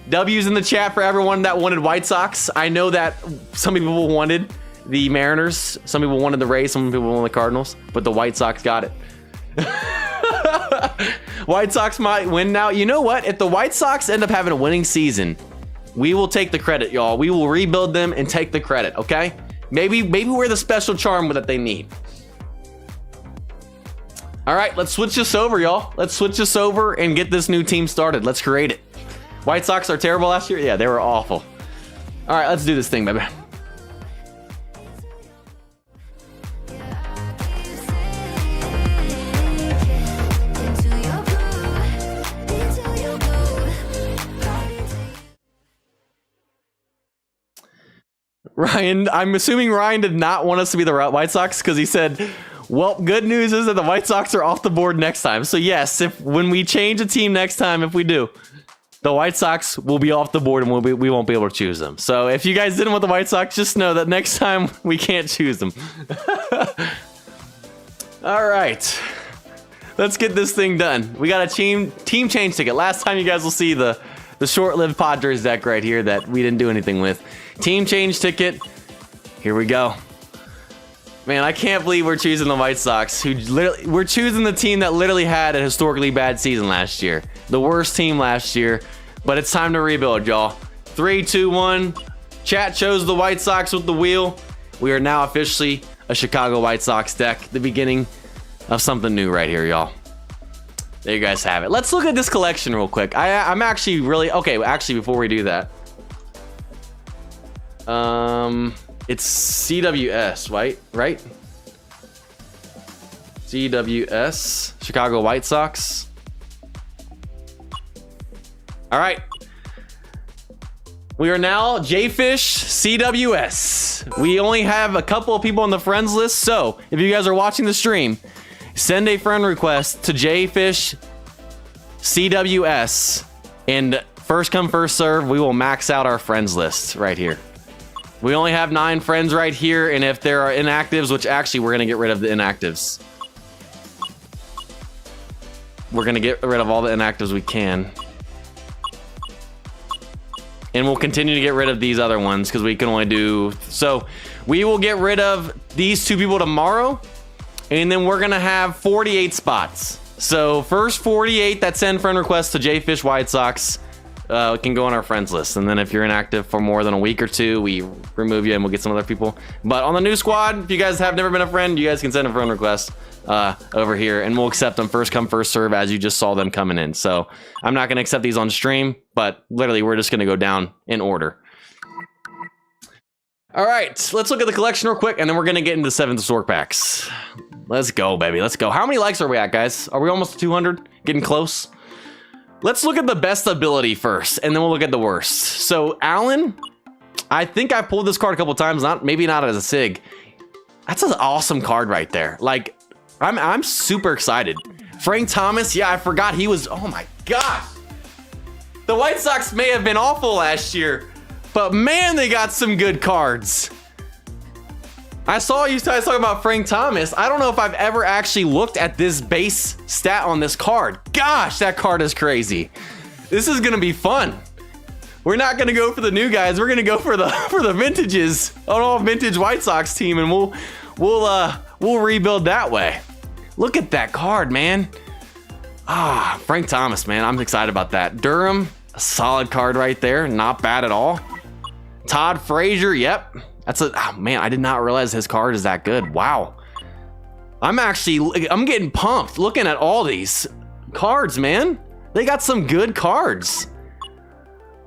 W's in the chat for everyone that wanted White Sox. I know that some people wanted the Mariners, some people wanted the Rays, some people wanted the Cardinals, but the White Sox got it. White Sox might win now. You know what? If the White Sox end up having a winning season, we will take the credit, y'all. We will rebuild them and take the credit, okay? Maybe we're the special charm that they need. All right, let's switch this over, y'all. Let's switch this over and get this new team started. Let's create it. White Sox are terrible last year? Yeah, they were awful. All right, let's do this thing, baby. Ryan, I'm assuming Ryan did not want us to be the White Sox because he said, well, good news is that the White Sox are off the board next time. So yes, when we change a team next time, if we do, the White Sox will be off the board and we won't be able to choose them. So if you guys didn't want the White Sox, just know that next time we can't choose them. All right, let's get this thing done. We got a team change ticket. Last time you guys will see the short-lived Padres deck right here that we didn't do anything with. Team change ticket. Here we go. Man, I can't believe we're choosing the White Sox. We're choosing the team that literally had a historically bad season last year. The worst team last year. But it's time to rebuild, y'all. 3, 2, 1. Chat chose the White Sox with the wheel. We are now officially a Chicago White Sox deck. The beginning of something new right here, y'all. There you guys have it. Let's look at this collection real quick. I'm actually really... Okay, actually, before we do that. It's CWS, right? CWS, Chicago White Sox. All right. We are now JayFish CWS. We only have a couple of people on the friends list, so if you guys are watching the stream, send a friend request to JayFish CWS, and first come, first serve, we will max out our friends list right here. We only have 9 friends right here, and if there are inactives, which actually we're gonna get rid of the inactives. We're gonna get rid of all the inactives we can. And we'll continue to get rid of these other ones because we can only do... So we will get rid of these 2 people tomorrow, and then we're gonna have 48 spots. So first 48 that send friend requests to JayFish White Sox can go on our friends list, and then if you're inactive for more than a week or 2, we remove you and we'll get some other people. But on the new squad, if you guys have never been a friend, you guys can send a friend request over here, and we'll accept them first come, first serve, as you just saw them coming in. So I'm not going to accept these on stream, but literally we're just going to go down in order. All right, let's look at the collection real quick, and then we're going to get into 7th Stork packs. Let's go, baby. Let's go. How many likes are we at, guys? Are we almost to 200? Getting close? Let's look at the best ability first, and then we'll look at the worst. So, Allen, I think I pulled this card a couple times, maybe not as a SIG. That's an awesome card right there. Like, I'm super excited. Frank Thomas, yeah, I forgot he was, oh my gosh. The White Sox may have been awful last year, but man, they got some good cards. I saw you guys talking about Frank Thomas. I don't know if I've ever actually looked at this base stat on this card. Gosh, that card is crazy. This is gonna be fun. We're not gonna go for the new guys. We're gonna go for the vintages, an all vintage White Sox team, and we'll rebuild that way. Look at that card, man. Frank Thomas, man. I'm excited about that. Durham, a solid card right there. Not bad at all. Todd Frazier, yep. Man, I did not realize his card is that good. Wow. I'm getting pumped looking at all these cards, man. They got some good cards.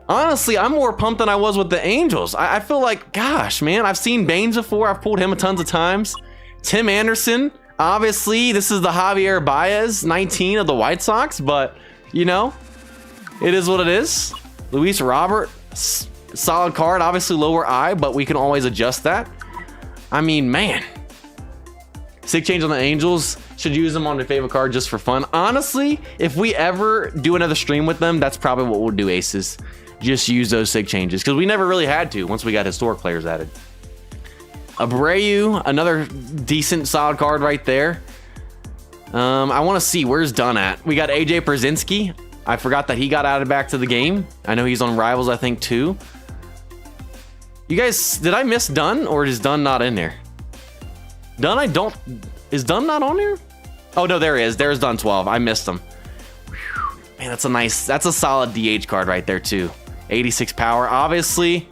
Honestly, I'm more pumped than I was with the Angels. I feel like, gosh, man, I've seen Baines before. I've pulled him a tons of times. Tim Anderson, obviously, this is the Javier Baez 19 of the White Sox, but, you know, it is what it is. Luis Robert, solid card, obviously lower eye, but we can always adjust that. I mean, man. Sig change on the Angels. Should use them on your favorite card just for fun. Honestly, if we ever do another stream with them, that's probably what we'll do, Aces. Just use those sig changes, because we never really had to once we got historic players added. Abreu, another decent solid card right there. I want to see, where's Dunn at? We got AJ Pierzynski. I forgot that he got added back to the game. I know he's on Rivals, I think, too. You guys, did I miss Dunn, or is Dunn not in there? Dunn, is Dunn not on here? Oh, no, there he is. There's Dunn 12. I missed him. Whew. Man, that's a solid DH card right there, too. 86 power. Obviously,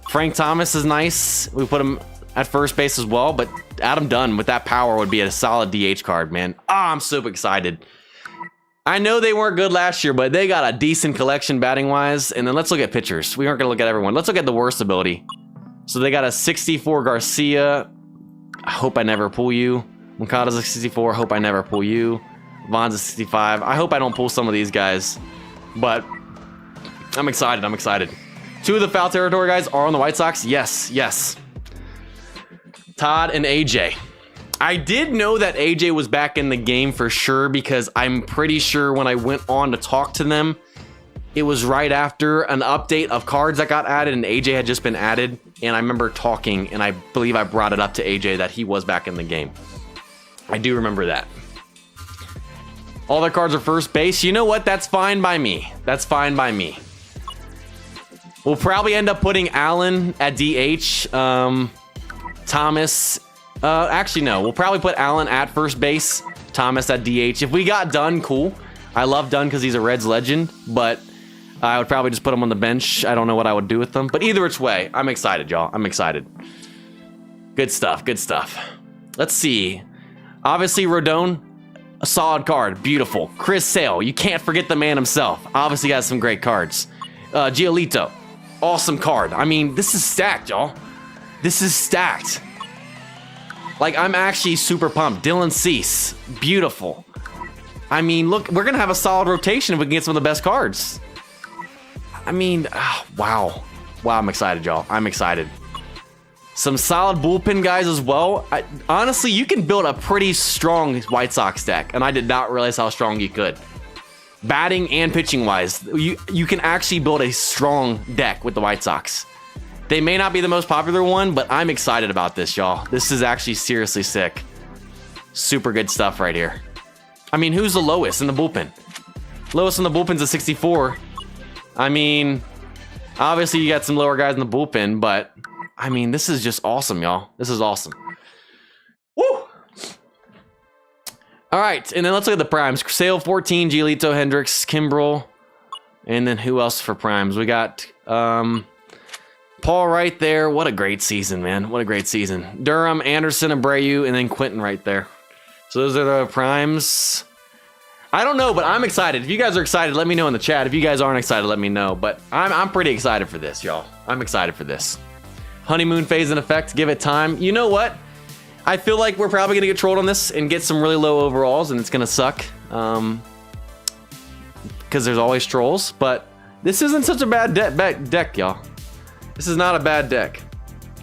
Frank Thomas is nice. We put him at first base as well, but Adam Dunn with that power would be a solid DH card, man. I'm super excited. I know they weren't good last year, but they got a decent collection batting wise. And then let's look at pitchers. We aren't going to look at everyone. Let's look at the worst ability. So they got a 64 Garcia. I hope I never pull you. Moncada's a 64. Hope I never pull you. Vaughn's a 65. I hope I don't pull some of these guys. But I'm excited. I'm excited. 2 of the foul territory guys are on the White Sox. Yes, yes. Todd and AJ. I did know that AJ was back in the game for sure, because I'm pretty sure when I went on to talk to them, it was right after an update of cards that got added, and AJ had just been added. And I remember talking, and I believe I brought it up to AJ that he was back in the game. I do remember that. All their cards are first base. You know what? That's fine by me. That's fine by me. We'll probably end up putting Allen at DH. Thomas. Actually, no. We'll probably put Allen at first base. Thomas at DH. If we got Dunn, cool. I love Dunn because he's a Reds legend, but I would probably just put him on the bench. I don't know what I would do with them. But either which way, I'm excited, y'all. I'm excited. Good stuff. Good stuff. Let's see. Obviously, Rodon, a solid card. Beautiful. Chris Sale. You can't forget the man himself. Obviously has some great cards. Giolito. Awesome card. I mean, this is stacked, y'all. This is stacked. Like, I'm actually super pumped. Dylan Cease. Beautiful. I mean, look, we're going to have a solid rotation if we can get some of the best cards. I mean, wow. Wow, I'm excited, y'all. I'm excited. Some solid bullpen guys as well. Honestly, you can build a pretty strong White Sox deck, and I did not realize how strong you could. Batting and pitching wise, you can actually build a strong deck with the White Sox. They may not be the most popular one, but I'm excited about this, y'all. This is actually seriously sick. Super good stuff right here. I mean, who's the lowest in the bullpen? Lowest in the bullpen's a 64. I mean, obviously you got some lower guys in the bullpen, but I mean, this is just awesome, y'all. This is awesome. Woo! All right, and then let's look at the primes. Sale 14, Giolito, Hendricks, Kimbrel, and then who else for primes? We got Paul right there. What a great season, man. What a great season. Durham, Anderson, Abreu, and then Quentin right there. So those are the primes. I don't know, but I'm excited. If you guys are excited, let me know in the chat. If you guys aren't excited, let me know. But I'm pretty excited for this, y'all. I'm excited for this. Honeymoon phase in effect. Give it time. You know what? I feel like we're probably going to get trolled on this and get some really low overalls, and it's going to suck. Because there's always trolls. But this isn't such a bad deck, y'all. This is not a bad deck.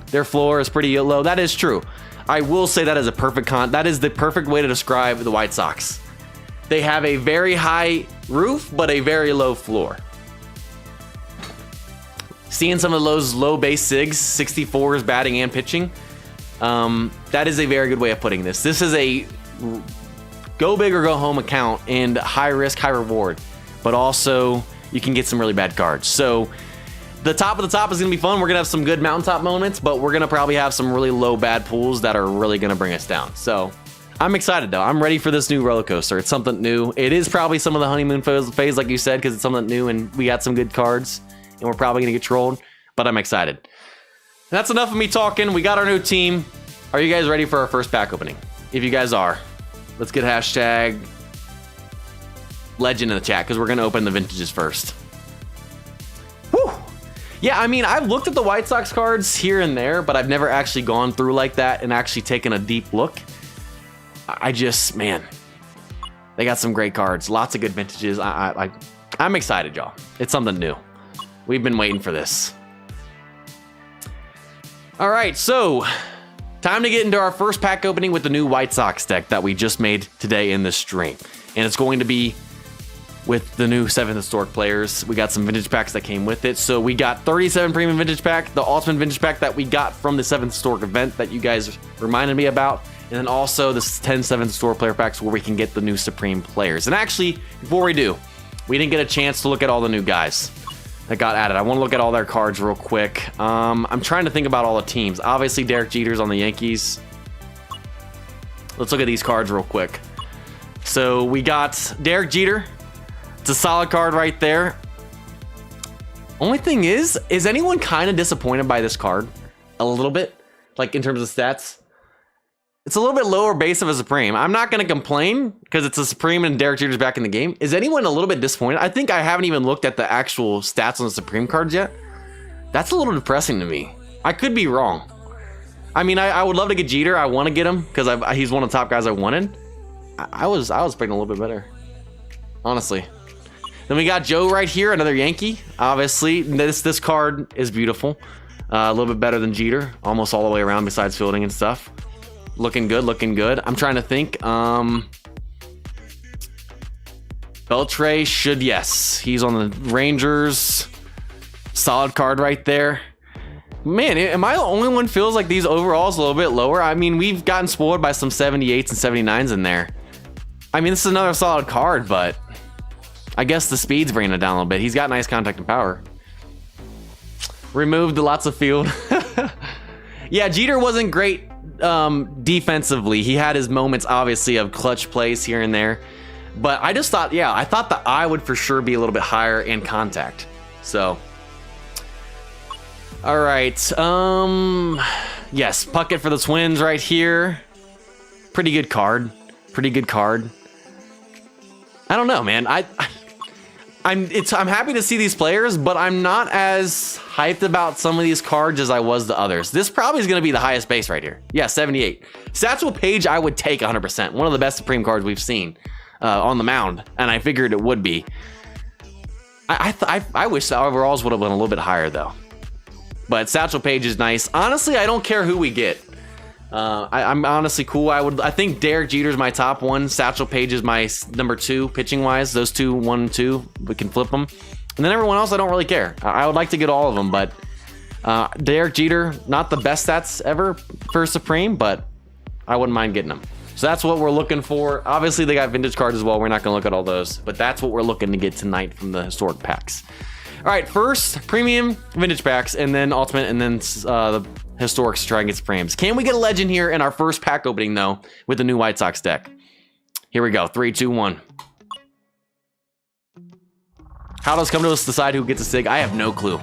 Their floor is pretty low. That is true. I will say that is a perfect that is the perfect way to describe the White Sox. They have a very high roof, but a very low floor. Seeing some of those low base SIGs, 64s batting and pitching. That is a very good way of putting this. This is a go big or go home account, and high risk, high reward, but also you can get some really bad cards. So the top of the top is going to be fun. We're going to have some good mountaintop moments, but we're going to probably have some really low bad pools that are really going to bring us down. So I'm excited though. I'm ready for this new roller coaster. It's something new. It is probably some of the honeymoon phase, like you said, because it's something new and we got some good cards and we're probably going to get trolled, but I'm excited. That's enough of me talking. We got our new team. Are you guys ready for our first pack opening? If you guys are, let's get hashtag legend in the chat because we're going to open the vintages first. Whew. Yeah, I mean, I've looked at the White Sox cards here and there, but I've never actually gone through like that and actually taken a deep look. Man, they got some great cards. Lots of good vintages. I'm excited, y'all. It's something new. We've been waiting for this. All right, so time to get into our first pack opening with the new White Sox deck that we just made today in this stream. And it's going to be with the new 7th Historic players. We got some vintage packs that came with it. So we got 37 Premium Vintage Pack, the Ultimate Vintage Pack that we got from the 7th Historic event that you guys reminded me about. And then also the 10 7th Historic player packs where we can get the new Supreme players. And actually, before we do, we didn't get a chance to look at all the new guys that got added. I want to look at all their cards real quick. I'm trying to think about all the teams. Obviously, Derek Jeter's on the Yankees. Let's look at these cards real quick. So we got Derek Jeter. It's a solid card right there. Only thing is anyone kind of disappointed by this card? A little bit? Like in terms of stats? It's a little bit lower base of a Supreme. I'm not going to complain because it's a Supreme and Derek Jeter's back in the game. Is anyone a little bit disappointed? I think I haven't even looked at the actual stats on the Supreme cards yet. That's a little depressing to me. I could be wrong. I mean, I would love to get Jeter. I want to get him because he's one of the top guys I wanted. I was expecting a little bit better, honestly. Then we got Joe right here, another Yankee. Obviously, this card is beautiful. A little bit better than Jeter, almost all the way around besides fielding and stuff. Looking good, looking good. I'm trying to think. Beltre should, yes. He's on the Rangers. Solid card right there. Man, am I the only one who feels like these overalls a little bit lower? I mean, we've gotten spoiled by some 78s and 79s in there. I mean, this is another solid card, but I guess the speed's bringing it down a little bit. He's got nice contact and power. Removed lots of field. Yeah, Jeter wasn't great defensively. He had his moments, obviously, of clutch plays here and there. But I just thought, yeah, I thought the eye would for sure be a little bit higher in contact. So, all right. Yes, Puckett for the Twins right here. Pretty good card. Pretty good card. I don't know, man. I'm happy to see these players, but I'm not as hyped about some of these cards as I was the others. This probably is going to be the highest base right here. Yeah, 78. Satchel Paige, I would take 100%. One of the best Supreme cards we've seen on the mound, and I figured it would be. I wish the overalls would have been a little bit higher, though. But Satchel Paige is nice. Honestly, I don't care who we get. I'm honestly cool. I think Derek Jeter's my top one. Satchel Paige is my number 2 pitching wise. Those two, 1 and 2, we can flip them. And then everyone else, I don't really care. I would like to get all of them, but Derek Jeter, not the best stats ever for Supreme, but I wouldn't mind getting them. So that's what we're looking for. Obviously, they got vintage cards as well. We're not going to look at all those, but that's what we're looking to get tonight from the historic packs. All right, first premium vintage packs, and then ultimate, and then the historics to try and get Supremes. Can we get a legend here in our first pack opening, though, with the new White Sox deck? Here we go. 3, 2, 1. How does come to us decide who gets a SIG? I have no clue.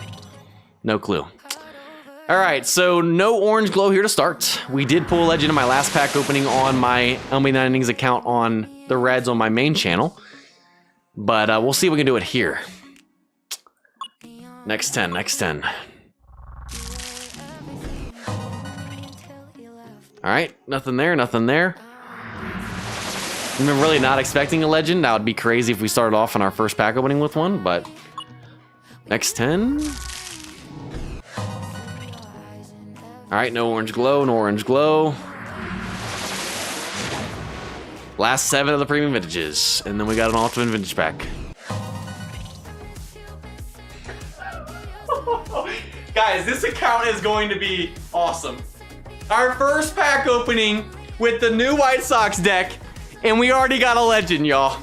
No clue. All right, so no orange glow here to start. We did pull a legend in my last pack opening on my MLB Innings account on the Reds on my main channel. But we'll see if we can do it here. Next 10, next 10. All right, nothing there, nothing there. I'm really not expecting a legend. That would be crazy if we started off on our first pack opening with one, but next 10. All right, no orange glow, no orange glow. Last 7 of the premium vintages, and then we got an ultimate vintage pack. Guys, this account is going to be awesome. Our first pack opening with the new White Sox deck, and we already got a legend, y'all.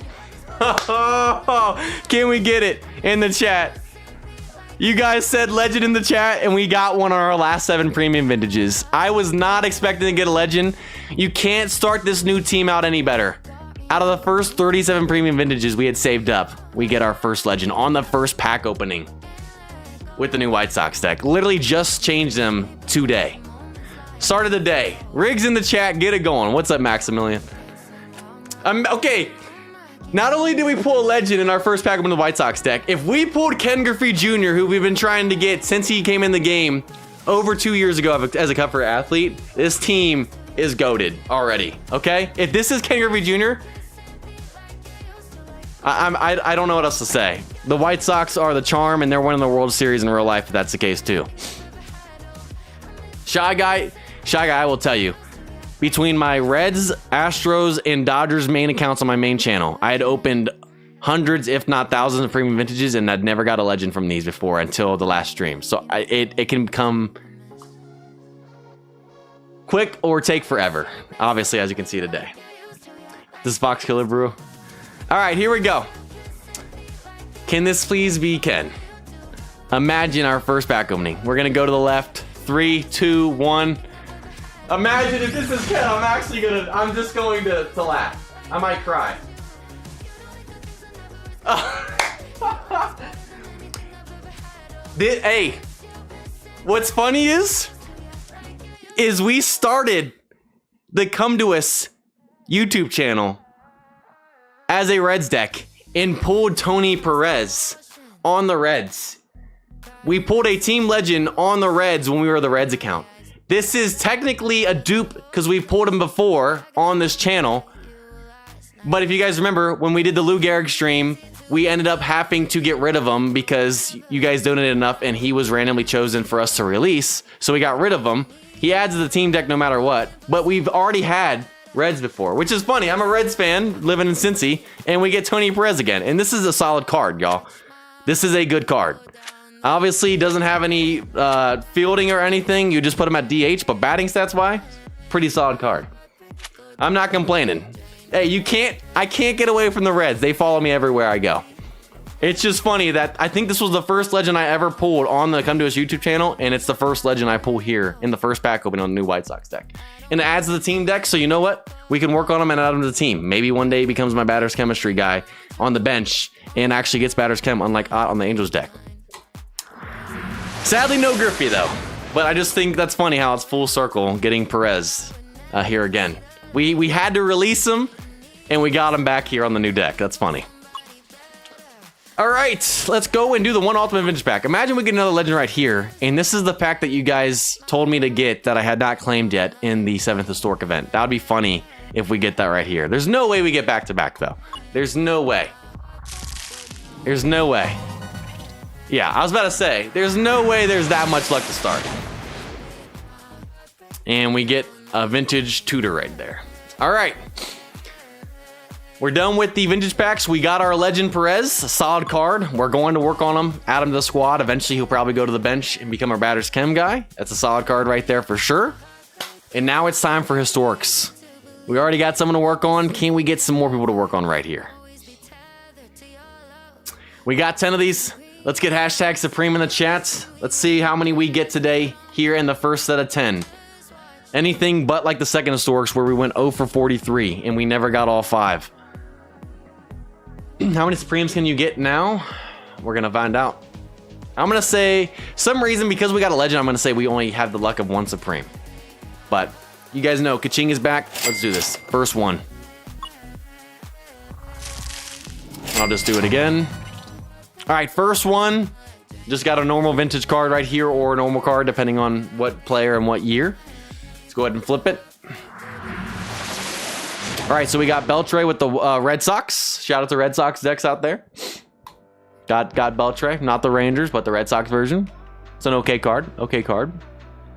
Can we get it in the chat? You guys said legend in the chat, and we got one on our last 7 premium vintages. I was not expecting to get a legend. You can't start this new team out any better. Out of the first 37 premium vintages we had saved up, we get our first legend on the first pack opening with the new White Sox deck. Literally just changed them today. Start of the day. Riggs in the chat, get it going. What's up, Maximilian? Okay. Not only did we pull a legend in our first pack opening the White Sox deck, if we pulled Ken Griffey Jr., who we've been trying to get since he came in the game over 2 years ago as a cover athlete, this team is goated already, okay? If this is Ken Griffey Jr., I don't know what else to say. The White Sox are the charm, and they're winning the World Series in real life, if that's the case too. Shy Guy, I will tell you. Between my Reds, Astros, and Dodgers main accounts on my main channel, I had opened hundreds, if not thousands, of premium vintages, and I'd never got a legend from these before until the last stream. So it can come quick or take forever, obviously, as you can see today. This is Fox Killer Brew. All right, here we go. Can this please be Ken? Imagine our first pack opening. We're going to go to the left. 3, 2, 1. Imagine if this is Ken, I'm just going to laugh. I might cry. Hey, what's funny is we started the Come To Us YouTube channel as a Reds deck and pulled Tony Perez on the Reds. We pulled a team legend on the Reds when we were the Reds account. This is technically a dupe because we've pulled him before on this channel. But if you guys remember, when we did the Lou Gehrig stream, we ended up having to get rid of him because you guys donated enough and he was randomly chosen for us to release. So we got rid of him. He adds to the team deck no matter what. But we've already had Reds before, which is funny. I'm a Reds fan living in Cincy, and we get Tony Perez again. And this is a solid card, y'all. This is a good card. Obviously, doesn't have any fielding or anything. You just put him at DH, but batting stats wise, pretty solid card. I'm not complaining. Hey, I can't get away from the Reds. They follow me everywhere I go. It's just funny that I think this was the first legend I ever pulled on the Come To Us YouTube channel, and it's the first legend I pull here in the first pack opening on the new White Sox deck. And it adds to the team deck, so you know what? We can work on him and add him to the team. Maybe one day he becomes my batter's chemistry guy on the bench and actually gets batter's chem, unlike Ott on the Angels deck. Sadly, no Griffey though. But I just think that's funny how it's full circle getting Perez here again. We had to release him, and we got him back here on the new deck. That's funny. All right, let's go and do the one ultimate vintage pack. Imagine we get another legend right here, and this is the pack that you guys told me to get that I had not claimed yet in the 7th historic event. That would be funny if we get that right here. There's no way we get back to back though. There's no way. There's no way. Yeah, I was about to say, there's no way there's that much luck to start. And we get a vintage tutor right there. All right. We're done with the vintage packs. We got our legend Perez, a solid card. We're going to work on him, add him to the squad. Eventually, he'll probably go to the bench and become our batter's chem guy. That's a solid card right there for sure. And now it's time for historics. We already got someone to work on. Can we get some more people to work on right here? We got 10 of these. Let's get hashtag Supreme in the chat. Let's see how many we get today here in the first set of 10. Anything but like the second historics where we went 0 for 43 and we never got all 5. How many Supremes can you get now? We're going to find out. I'm going to say, some reason because we got a legend, I'm going to say we only have the luck of 1 Supreme. But you guys know, Kaching is back. Let's do this. First one. I'll just do it again. All right, first one. Just got a normal vintage card right here or a normal card depending on what player and what year. Let's go ahead and flip it. All right, so we got Beltre with the Red Sox. Shout out to Red Sox decks out there. Got Beltre, not the Rangers, but the Red Sox version. It's an okay card. Okay card.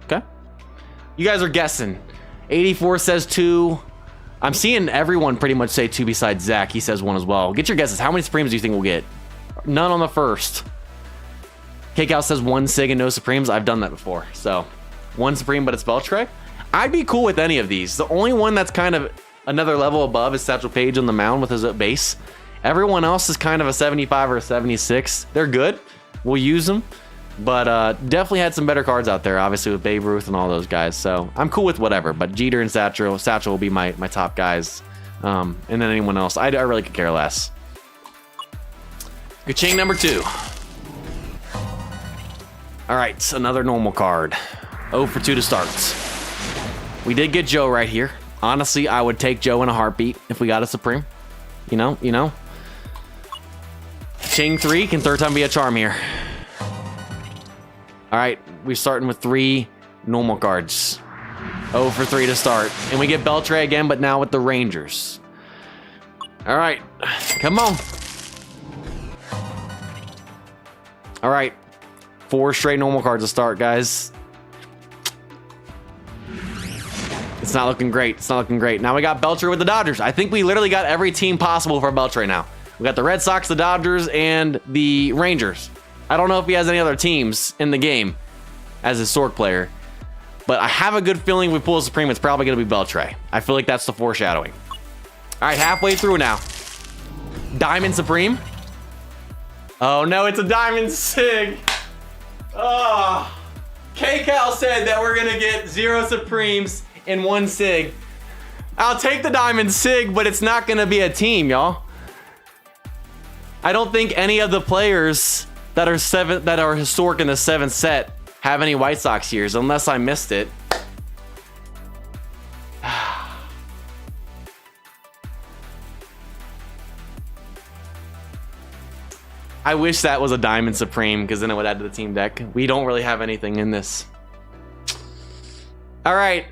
Okay. You guys are guessing. 84 says 2. I'm seeing everyone pretty much say 2 besides Zach. He says 1 as well. Get your guesses. How many Supremes do you think we'll get? None on the first. Cakeout says 1 Sig and no Supremes. I've done that before. So 1 Supreme, but it's Beltre. I'd be cool with any of these. The only one that's kind of another level above is Satchel Paige on the mound with his base. Everyone else is kind of a 75 or a 76. They're good. We'll use them. But definitely had some better cards out there, obviously, with Babe Ruth and all those guys. So I'm cool with whatever. But Jeter and Satchel will be my top guys. And then anyone else, I really could care less. Ka-ching number 2. All right, another normal card. 0 for 2 to start. We did get Joe right here. Honestly, I would take Joe in a heartbeat if we got a Supreme. You know. Ching 3, can third time be a charm here. All right, we're starting with 3 normal cards. 0 for 3 to start. And we get Beltre again, but now with the Rangers. All right, come on. All right, 4 straight normal cards to start, guys. It's not looking great. It's not looking great. Now we got Beltre with the Dodgers. I think we literally got every team possible for Beltre now. We got the Red Sox, the Dodgers, and the Rangers. I don't know if he has any other teams in the game as a Sork player, but I have a good feeling if we pull a Supreme, it's probably going to be Beltre. I feel like that's the foreshadowing. All right, halfway through now. Diamond Supreme. Oh, no, it's a Diamond Sig. Oh, K-Cal said that we're going to get 0 Supremes in 1 Sig. I'll take the Diamond Sig, but it's not going to be a team, y'all. I don't think any of the players that are historic in the 7th set have any White Sox years, unless I missed it. I wish that was a Diamond Supreme, because then it would add to the team deck. We don't really have anything in this. All right,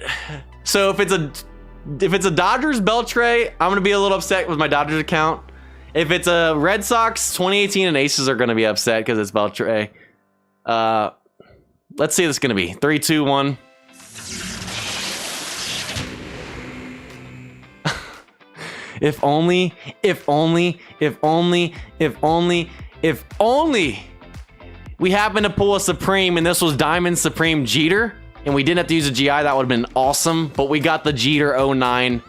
so if it's a Dodgers Beltre, I'm gonna be a little upset with my Dodgers account. If it's a Red Sox, 2018 and Aces are gonna be upset because it's Beltre. Let's see what it's gonna be. 3, 2, 1. If only we happened to pull a Supreme and this was Diamond Supreme Jeter and we didn't have to use a GI, that would have been awesome. But we got the Jeter 09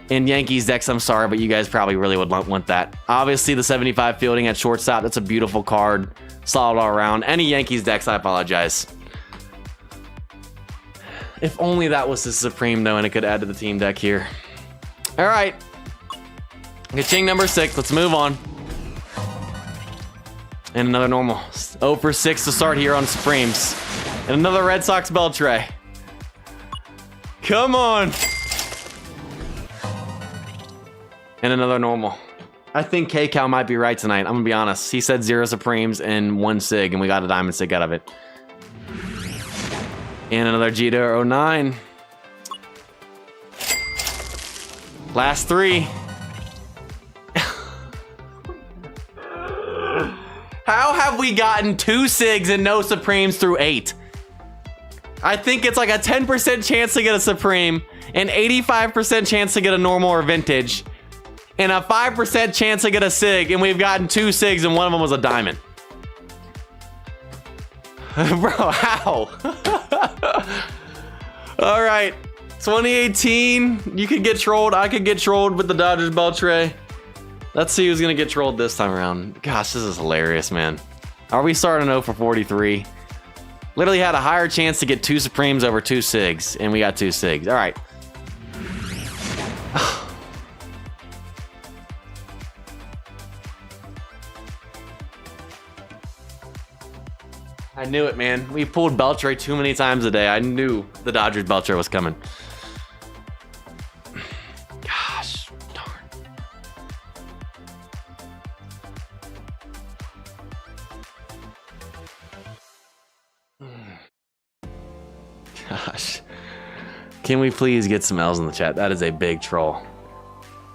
in Yankees decks. I'm sorry, but you guys probably really would want that. Obviously, the 75 fielding at shortstop, that's a beautiful card. Solid all around. Any Yankees decks, I apologize. If only that was the Supreme, though, and it could add to the team deck here. All right. Ka-ching number 6. Let's move on. And another normal. 0 for 6 to start here on Supremes. And another Red Sox Beltre. Come on. And another normal. I think K-Cal might be right tonight. I'm going to be honest. He said 0 Supremes and 1 Sig, and we got a Diamond Sig out of it. And another Jeter 09. Last 3. How have we gotten 2 Sigs and no Supremes through 8? I think it's like a 10% chance to get a Supreme, an 85% chance to get a normal or vintage, and a 5% chance to get a Sig, and we've gotten 2 Sigs and one of them was a Diamond. Bro, how? All right, 2018, you could get trolled. I could get trolled with the Dodgers Beltre. Let's see who's gonna get trolled this time around. Gosh, this is hilarious, man. Are we starting 0 for 43? Literally had a higher chance to get 2 Supremes over 2 Sigs, and we got 2 Sigs. All right. I knew it, man. We pulled Beltre too many times a day. I knew the Dodgers Beltre was coming. Gosh, darn. Gosh. Can we please get some L's in the chat? That is a big troll.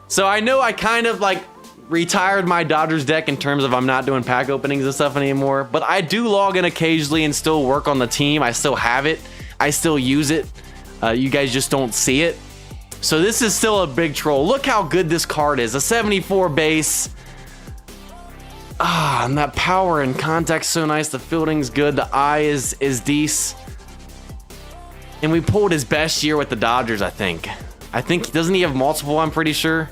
So I know I kind of like retired my Dodgers deck in terms of I'm not doing pack openings and stuff anymore, but I do log in occasionally and still work on the team. I still have it. I still use it. You guys just don't see it. So this is still a big troll. Look how good this card is. A 74 base. Ah, and that power and contact's so nice. The fielding's good. The eye is decent. And we pulled his best year with the Dodgers, I think. Doesn't he have multiple, I'm pretty sure?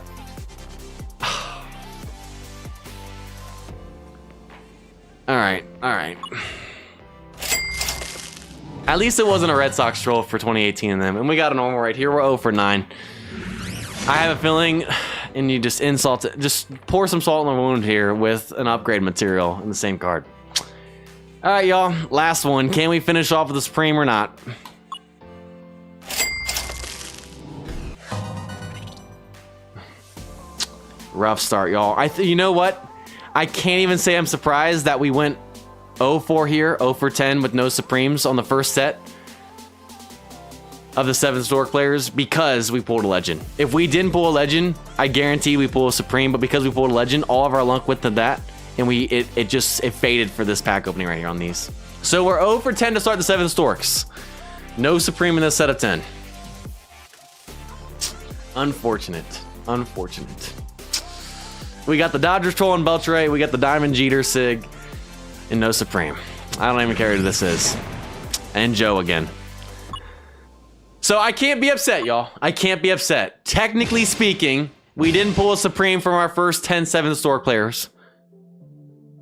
All right. At least it wasn't a Red Sox troll for 2018 in them. And we got a normal right here. We're 0 for 9. I have a feeling, and you just insult it, just pour some salt in the wound here with an upgrade material in the same card. All right, y'all. Last one. Can we finish off with the Supreme or not? Rough start, y'all. You know what? I can't even say I'm surprised that we went 0 for here, 0 for 10 with no Supremes on the first set of the 7 historic players because we pulled a legend. If we didn't pull a legend, I guarantee we pull a Supreme, but because we pulled a legend, all of our luck went to that, and it faded for this pack opening right here on these. So we're 0 for 10 to start the 7 historics. No Supreme in this set of 10. Unfortunate. We got the Dodgers troll and Beltre, we got the Diamond Jeter Sig, and no Supreme. I don't even care who this is. And Joe again. So I can't be upset, y'all. I can't be upset. Technically speaking, we didn't pull a Supreme from our first 10 7 historic players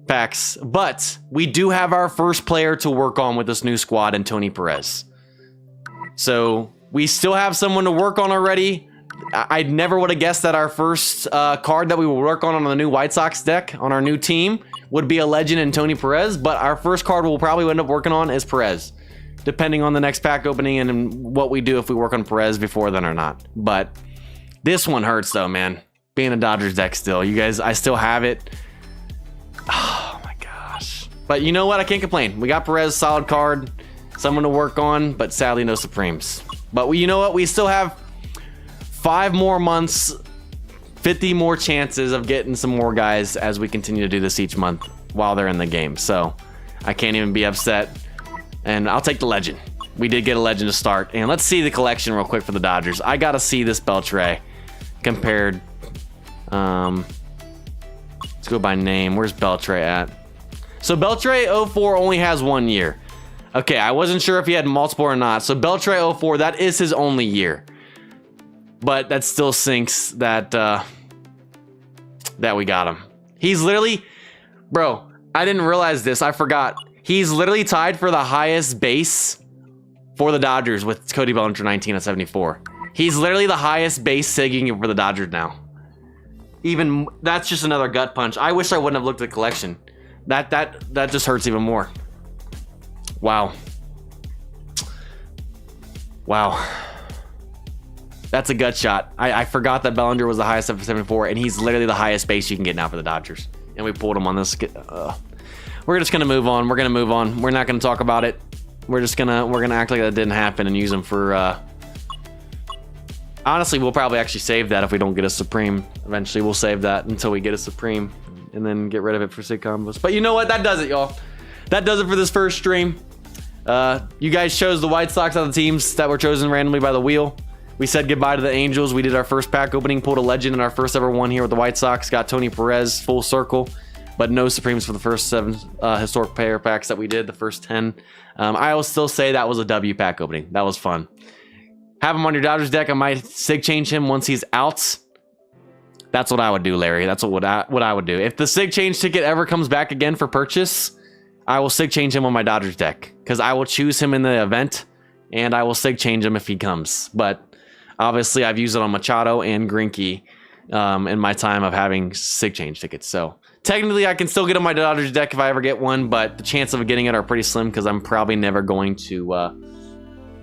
packs, but we do have our first player to work on with this new squad in Tony Perez. So we still have someone to work on already. I never would have guessed that our first card that we will work on the new White Sox deck on our new team would be a legend in Tony Perez, but our first card we'll probably end up working on is Perez, depending on the next pack opening and what we do if we work on Perez before then or not. But this one hurts though, man. Being a Dodgers deck still. You guys, I still have it. Oh my gosh. But you know what? I can't complain. We got Perez, solid card, someone to work on, but sadly no Supremes. But you know what? We still have 5 more months, 50 more chances of getting some more guys as we continue to do this each month while they're in the game. So I can't even be upset. And I'll take the legend. We did get a legend to start. And let's see the collection real quick for the Dodgers. I got to see this Beltre compared. Let's go by name. Where's Beltre at? So Beltre 04 only has 1 year. Okay, I wasn't sure if he had multiple or not. So Beltre 04, that is his only year. But that still sinks that that we got him. He's literally, bro, I didn't realize this. I forgot. He's literally tied for the highest base for the Dodgers with Cody Bellinger 19 at 74. He's literally the highest base sigging for the Dodgers now. Even that's just another gut punch. I wish I wouldn't have looked at the collection. That just hurts even more. Wow. That's a gut shot. I forgot that Bellinger was the highest at 74, and he's literally the highest base you can get now for the Dodgers. And we pulled him on this. We're just gonna move on. We're not gonna talk about it. We're gonna act like that didn't happen and use him for. Honestly, we'll probably actually save that if we don't get a Supreme. Eventually, we'll save that until we get a Supreme, and then get rid of it for sig combos. But you know what? That does it, y'all. That does it for this first stream. You guys chose the White Sox out of the teams that were chosen randomly by the wheel. We said goodbye to the Angels. We did our first pack opening, pulled a legend in our first ever one here with the White Sox. Got Tony Perez full circle, but no Supremes for the first 7 historic player packs that we did, the first 10. I will still say that was a W pack opening. That was fun. Have him on your Dodgers deck. I might sig change him once he's out. That's what I would do, Larry. That's what I would do. If the sig change ticket ever comes back again for purchase, I will sig change him on my Dodgers deck because I will choose him in the event, and I will sig change him if he comes. But obviously, I've used it on Machado and Greinke in my time of having sig change tickets. So technically, I can still get on my Dodgers deck if I ever get one, but the chance of getting it are pretty slim because I'm probably never going to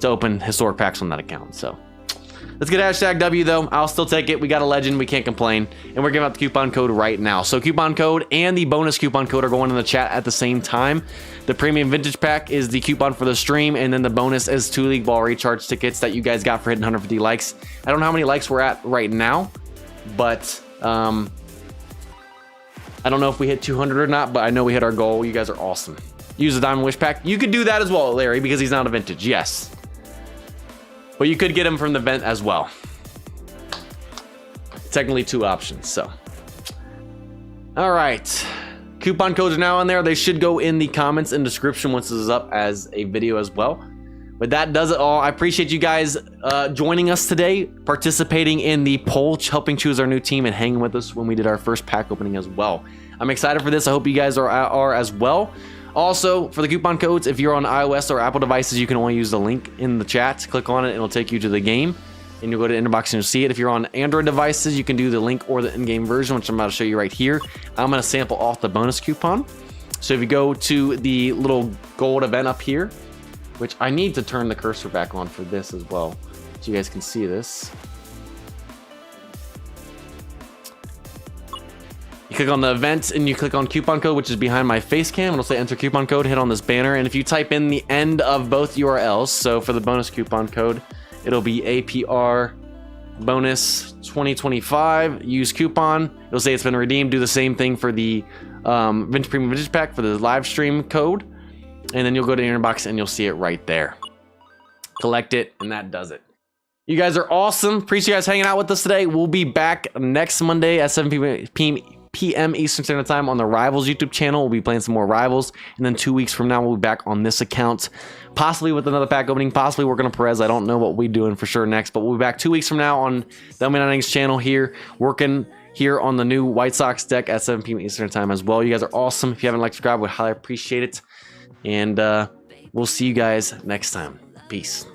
open historic packs on that account. So let's get hashtag W though. I'll still take it. We got a legend. We can't complain. And we're giving out the coupon code right now. So coupon code and the bonus coupon code are going in the chat at the same time. The premium vintage pack is the coupon for the stream, and then the bonus is 2 league ball recharge tickets that you guys got for hitting 150 likes. I don't know how many likes we're at right now, but I don't know if we hit 200 or not, but I know we hit our goal. You guys are awesome. Use the Diamond Wish pack. You could do that as well, Larry, because he's not a vintage. Yes. But you could get him from the vent as well. Technically 2 options, so. All right. Coupon codes are now in there. They should go in the comments and description once this is up as a video as well. But that does it all. I appreciate you guys joining us today, participating in the poll, helping choose our new team, and hanging with us when we did our first pack opening as well. I'm excited for this. I hope you guys are as well. Also, for the coupon codes, if you're on iOS or Apple devices, you can only use the link in the chat. Click on it, and it'll take you to the game. And you'll go to Inbox and you'll see it. If you're on Android devices, you can do the link or the in-game version, which I'm about to show you right here. I'm going to sample off the bonus coupon. So if you go to the little gold event up here, which I need to turn the cursor back on for this as well, so you guys can see this. You click on the event and you click on coupon code, which is behind my face cam. It'll say enter coupon code, hit on this banner. And if you type in the end of both URLs, so for the bonus coupon code, it'll be APR bonus 2025, use coupon. It'll say it's been redeemed. Do the same thing for the Vintage Premium Vintage Pack for the live stream code. And then you'll go to your inbox and you'll see it right there. Collect it, and that does it. You guys are awesome. Appreciate you guys hanging out with us today. We'll be back next Monday at 7 p.m. Eastern Standard Time on the Rivals YouTube channel. We'll be playing some more Rivals. And then 2 weeks from now, we'll be back on this account. Possibly with another pack opening. Possibly working on Perez. I don't know what we're doing for sure next. But we'll be back 2 weeks from now on the MLB Innings channel here. Working here on the new White Sox deck at 7 p.m. Eastern Time as well. You guys are awesome. If you haven't liked, subscribe, we highly appreciate it. And we'll see you guys next time. Peace.